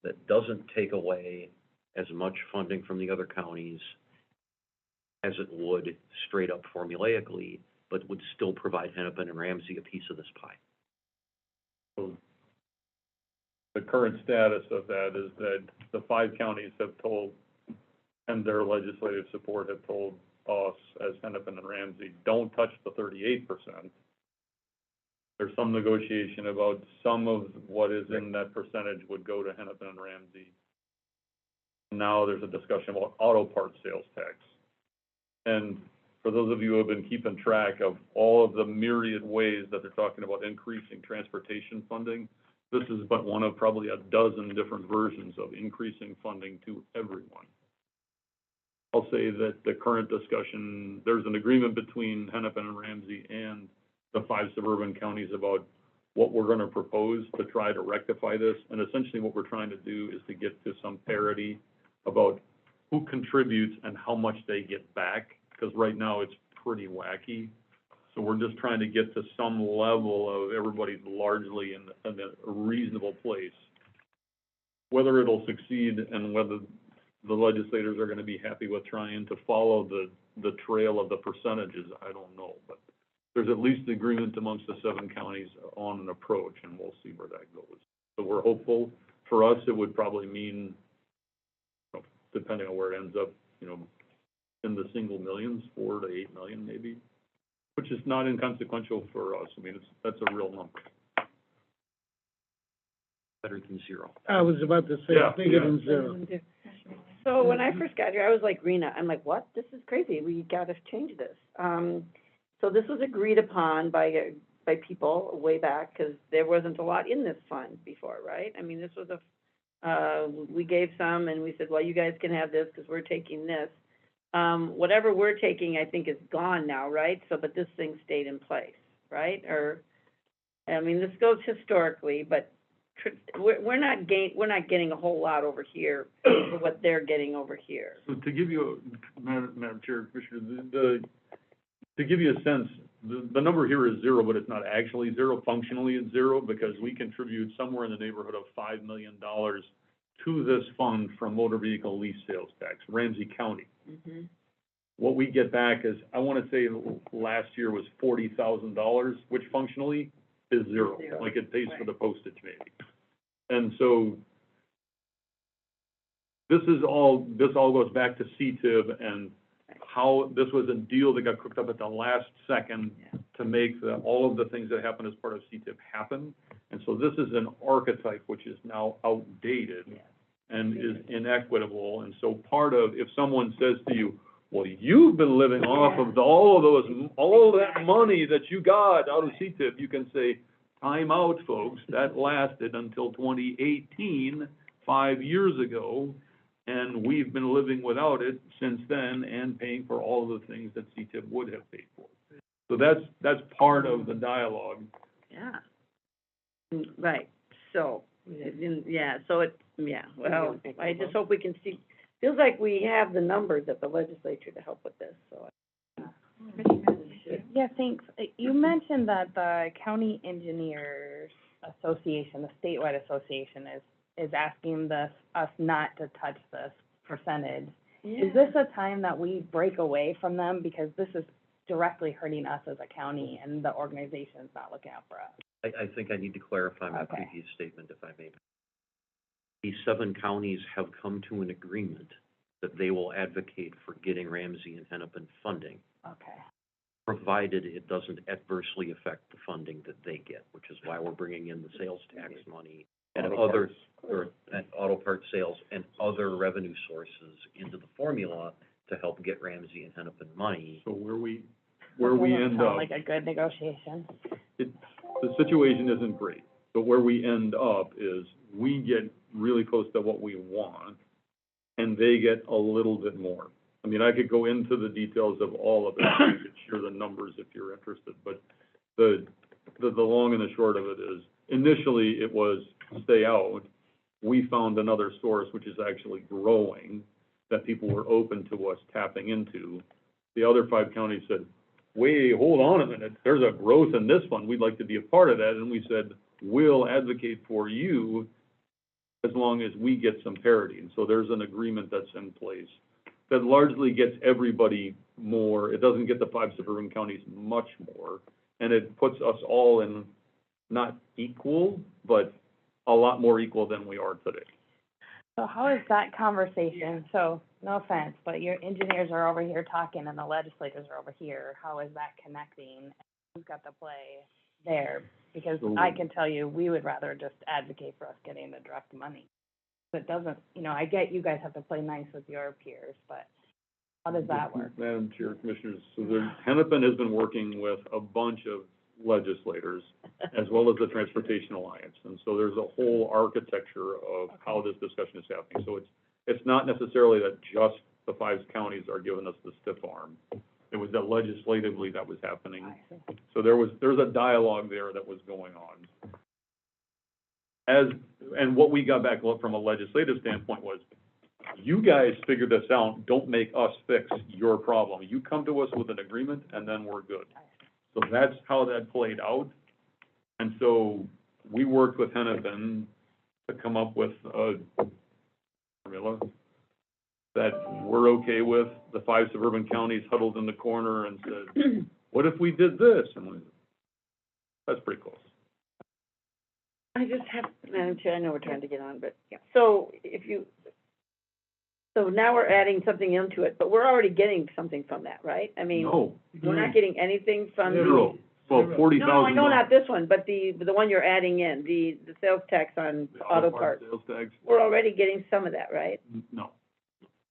that doesn't take away as much funding from the other counties as it would straight up formulaically, but would still provide Hennepin and Ramsey a piece of this pie. So the current status of that is that the 5 counties have told, and their legislative support have told us as Hennepin and Ramsey, don't touch the 38%. There's some negotiation about some of what is in that percentage would go to Hennepin and Ramsey. Now there's a discussion about auto parts sales tax. And for those of you who have been keeping track of all of the myriad ways that they're talking about increasing transportation funding, this is but one of probably a dozen different versions of increasing funding to everyone. I'll say that the current discussion, there's an agreement between Hennepin and Ramsey and the 5 suburban counties about what we're gonna propose to try to rectify this. And essentially what we're trying to do is to get to some parity about who contributes and how much they get back, because right now it's pretty wacky. So we're just trying to get to some level of everybody's largely in a reasonable place. Whether it'll succeed and whether the legislators are gonna be happy with trying to follow the trail of the percentages, I don't know. But there's at least agreement amongst the 7 counties on an approach, and we'll see where that goes. So we're hopeful. For us, it would probably mean, depending on where it ends up, in the single millions, 4 to 8 million maybe, which is not inconsequential for us. I mean, that's a real number. Better than zero. I was about to say, Yeah, bigger yeah. than zero. So when I first got here, I was like, Rena, I'm like, what? This is crazy. We gotta change this. So this was agreed upon by people way back, because there wasn't a lot in this fund before, right? I mean, this was we gave some and we said, well, you guys can have this because we're taking this. Whatever we're taking, I think is gone now, right? So, but this thing stayed in place, right? Or, I mean, this goes historically, but we're not getting a whole lot over here for what they're getting over here. So to give you, Madam Chair, Commissioner, to give you a sense, the number here is zero, but it's not actually zero. Functionally, it's zero because we contribute somewhere in the neighborhood of $5 million to this fund from motor vehicle lease sales tax, Ramsey County. Mm-hmm. What we get back is, I want to say last year was $40,000, which functionally is zero, like it pays for the postage maybe. And so this all goes back to CTIB and how this was a deal that got cooked up at the last second to make all of the things that happened as part of CTIB happen. And so this is an archetype which is now outdated and is inequitable. And so part of, if someone says to you, well, you've been living off of all of that money that you got out of CTIB, you can say, time out, folks, that lasted until 2018, 5 years ago. And we've been living without it since then and paying for all of the things that CTIB would have paid for. So that's part of the dialogue. Yeah. Right, so, well, I just hope we can see, feels like we have the numbers at the legislature to help with this, so. Yeah, thanks. You mentioned that the County Engineers Association, the statewide association, is asking us not to touch this percentage. Is this a time that we break away from them, because this is directly hurting us as a county and the organization's not looking out for us? I think I need to clarify my Okay. previous statement, if I may. These 7 counties have come to an agreement that they will advocate for getting Ramsey and Hennepin funding, Okay. provided it doesn't adversely affect the funding that they get, which is why we're bringing in the sales tax money and other, and auto part sales and other revenue sources into the formula to help get Ramsey and Hennepin money. So where we Doesn't end sound up, like a good negotiation. the situation isn't great, but where we end up is we get really close to what we want, and they get a little bit more. I mean, I could go into the details of all of it, I could share the numbers if you're interested, but the long and the short of it is, initially it was stay out. We found another source which is actually growing, that people were open to us tapping into. The other 5 counties said, wait, hold on a minute, there's a growth in this one, we'd like to be a part of that, and we said, we'll advocate for you as long as we get some parity. And so there's an agreement that's in place that largely gets everybody more. It doesn't get the 5 suburban counties much more, and it puts us all in not equal, but a lot more equal than we are today. So how is that conversation, so, no offense, but your engineers are over here talking and the legislators are over here, how is that connecting? Who's got the play there? Because I can tell you, we would rather just advocate for us getting the direct money. It doesn't, I get you guys have to play nice with your peers, but How does that work? Madam Chair, Commissioners, so Hennepin has been working with a bunch of legislators, as well as the Transportation Alliance, and so there's a whole architecture of how this discussion is happening. So it's not necessarily that just the 5 counties are giving us the stiff arm. It was that legislatively that was happening. So there's a dialogue there that was going on. And what we got back from a legislative standpoint was, you guys figure this out, don't make us fix your problem. You come to us with an agreement, and then we're good. So that's how that played out. And so we worked with Hennepin to come up with a formula that we're okay with. The 5 suburban counties huddled in the corner and said, what if we did this? And we, that's pretty close. I just have, Madam Chair, I know we're trying to get on, but, so so now we're adding something into it, but we're already getting something from that, right? I mean, No, we're not getting anything from the. zero. Well, 40,000. No, I know not this one, but the one you're adding in, the sales tax on auto parts. Sales tax, We're already getting some of that, right? no.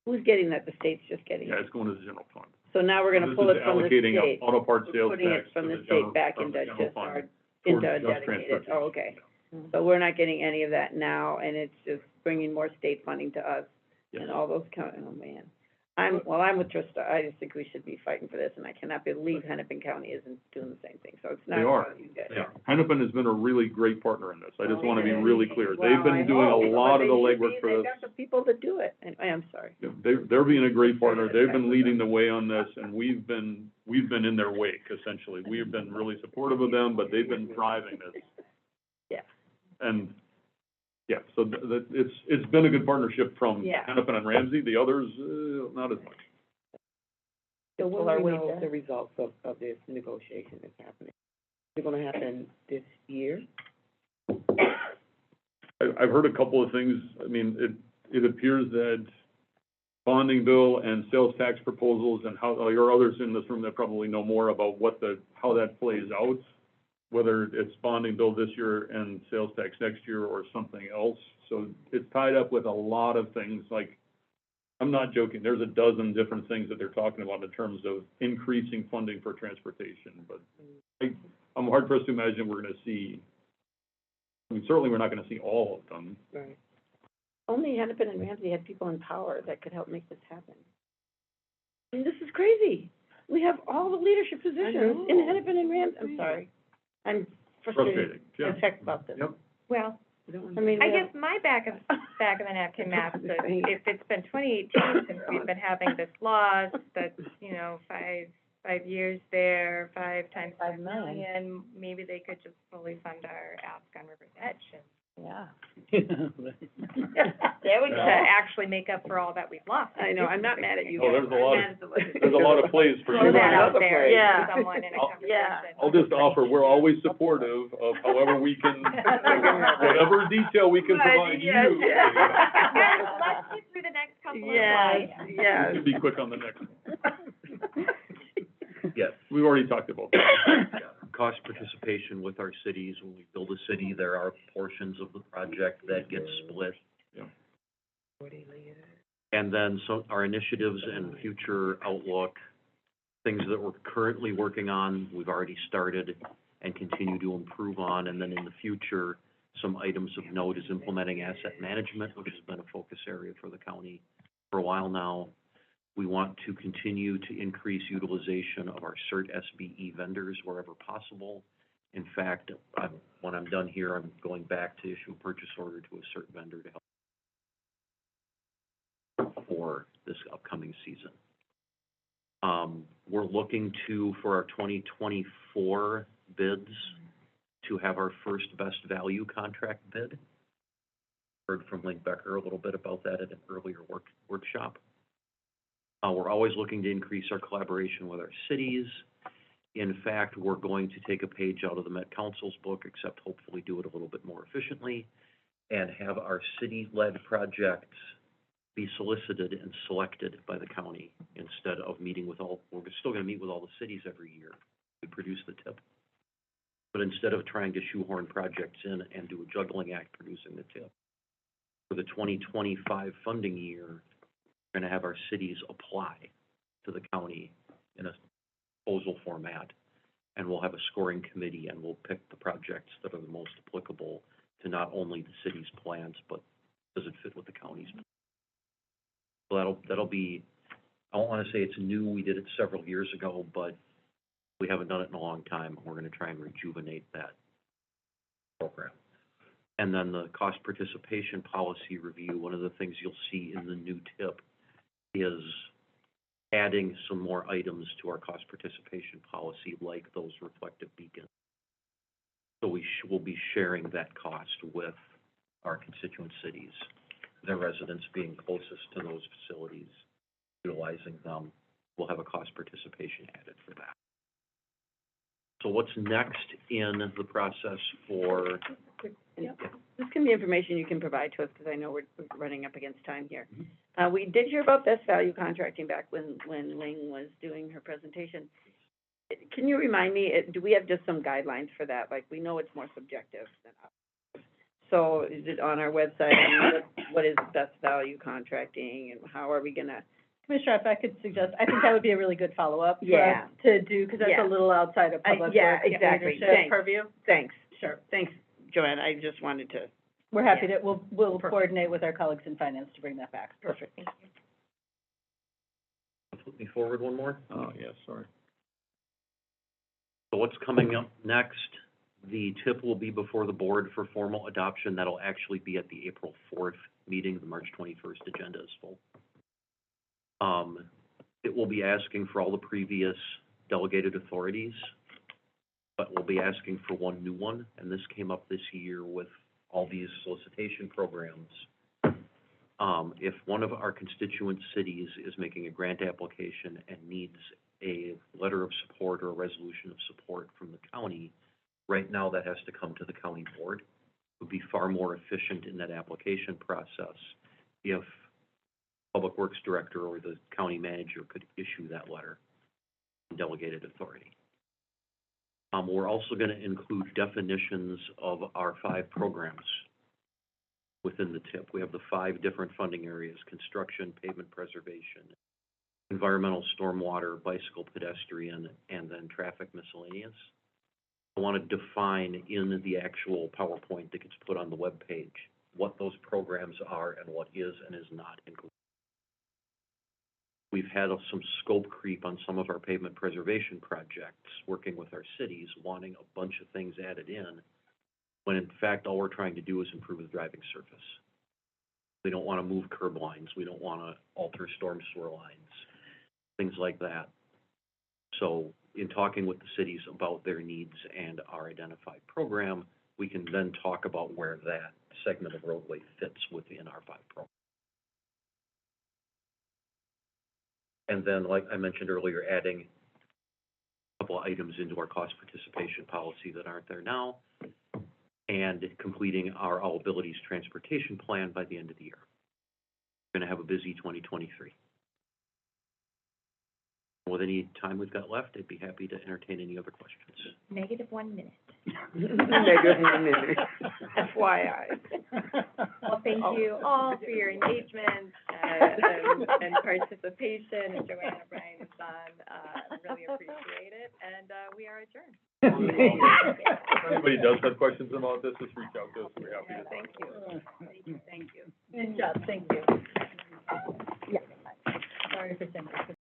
Who's getting that? The state's just getting Yeah, it. it's going to the general fund. So now we're gonna pull it from the This is allocating state. a auto parts sales Putting it tax from to the general- state back from into the general just fund our, for into just dedicated, transportation. oh, okay. So we're not getting any of that now, and it's just bringing more state funding to us. Yes. And all those oh man. I'm with Trista, I just think we should be fighting for this, and I cannot believe Hennepin County isn't doing the same thing, so it's not. They are. You guys. Yeah, Hennepin has been a really great partner in this. I just want to be Okay. really clear. Well, They've I been doing a hope, lot but of the they should legwork be. for They've this. got the people to do it, and I'm sorry. They're being a great partner. They've been leading the way on this, and we've been in their wake, essentially. We've been really supportive of them, but they've been driving this. Yeah. And, yeah, so it's been a good partnership from Yeah. Hennepin and Ramsey. The others, not as much. So when Well, we are we know done? the results of this negotiation that's happening? Is it gonna happen this year? I've heard a couple of things. I mean, it appears that bonding bill and sales tax proposals, and how, there are others in this room that probably know more about how that plays out, whether it's bonding bill this year and sales tax next year or something else. So it's tied up with a lot of things, like, I'm not joking, there's a dozen different things that they're talking about in terms of increasing funding for transportation, but I'm hard pressed to imagine we're gonna see, I mean, certainly we're not gonna see all of them. Right. Only Hennepin and Ramsey had people in power that could help make this happen. I mean, this is crazy. We have all the leadership positions in Hennepin and Ramsey. I'm sorry. I'm frustrated Frustrating, yeah. as heck about this. Yep. Well, I mean, I we have- guess my back of the napkin math is, if it's been 2018 since we've been having this loss, that's, 5 years there, 5 times 5 million, maybe they could just fully fund our ask on River's Edge and Yeah. There we to go. actually make up for all that we've lost. I know, I'm not mad at you Oh, guys. there's a lot I'm of- mad at the legislature. There's a lot of plays for Throw you. that out Another there play. Yeah. to someone in a conversation. I'll just offer, we're always supportive of however we can, whatever detail we can provide you. Yes, yes. Let's get through the next couple of Yes, slides. We yes. can be quick on the next one. Yes, We've already talked about that. cost participation with our cities. When we build a city, there are portions of the project that get split. Yeah. And then our initiatives and future outlook, things that we're currently working on, we've already started and continue to improve on. And then in the future, some items of note is implementing asset management, which has been a focus area for the county for a while now. We want to continue to increase utilization of our CERT SBE vendors wherever possible. In fact, when I'm done here, I'm going back to issue a purchase order to a CERT vendor to help for this upcoming season. We're looking for our 2024 bids to have our first best value contract bid. Heard from Link Becker a little bit about that at an earlier workshop. We're always looking to increase our collaboration with our cities. In fact, we're going to take a page out of the Met Council's book, except hopefully do it a little bit more efficiently, and have our city-led projects be solicited and selected by the county instead of meeting with we're still gonna meet with all the cities every year. We produce the tip. But instead of trying to shoehorn projects in and do a juggling act producing the tip, for the 2025 funding year, we're gonna have our cities apply to the county in a proposal format, and we'll have a scoring committee, and we'll pick the projects that are the most applicable to not only the city's plans, but does it fit with the county's? So that'll be, I don't wanna say it's new, we did it several years ago, but we haven't done it in a long time. We're gonna try and rejuvenate that program. And then the cost participation policy review, one of the things you'll see in the new tip is adding some more items to our cost participation policy, like those reflective beacons. So we'll be sharing that cost with our constituent cities, their residents being closest to those facilities, utilizing them. We'll have a cost participation added for that. So what's next in the process for? And this can be information you can provide to us, because I know we're running up against time here. We did hear about best value contracting back when Ling was doing her presentation. Can you remind me, do we have just some guidelines for that? Like, we know it's more subjective than ours. So is it on our website? And what is best value contracting, and how are we gonna? Commissioner, if I could suggest, I think that would be a really good follow-up for Yeah. us to do, because that's Yeah. a little outside of public yeah, works exactly. leadership Thanks. purview. Thanks. Sure. Thanks, Joanne. I just wanted to. We're happy Yeah. to, we'll coordinate with our colleagues in finance to bring that back. Perfect. Flip me forward one more. Oh, yeah, sorry. So what's coming up next? The tip will be before the board for formal adoption. That'll actually be at the April 4th meeting. The March 21st agenda is full. It will be asking for all the previous delegated authorities, but we'll be asking for one new one, and this came up this year with all these solicitation programs. If one of our constituent cities is making a grant application and needs a letter of support or a resolution of support from the county, right now that has to come to the county board. It would be far more efficient in that application process if Public Works Director or the county manager could issue that letter, delegated authority. We're also gonna include definitions of our 5 programs within the tip. We have the 5 different funding areas: construction, pavement preservation, environmental, stormwater, bicycle, pedestrian, and then traffic miscellaneous. I want to define in the actual PowerPoint that gets put on the webpage what those programs are and what is and is not included. We've had some scope creep on some of our pavement preservation projects, working with our cities, wanting a bunch of things added in, when in fact, all we're trying to do is improve the driving surface. We don't want to move curb lines, we don't want to alter storm sewer lines, things like that. So in talking with the cities about their needs and our identified program, we can then talk about where that segment of roadway fits within our 5 programs. And then, like I mentioned earlier, adding a couple of items into our cost participation policy that aren't there now, and completing our All Abilities Transportation Plan by the end of the year. We're gonna have a busy 2023. With any time we've got left, I'd be happy to entertain any other questions. -1 minute. FYI. Well, thank you all for your engagement, and participation, and Joanna, Brian, and John, really appreciate it, and, we are adjourned. If anybody does have questions about this, just reach out to us, we're happy to. Thank you. Thank you. Good job, thank you. Yeah. Sorry for saying that.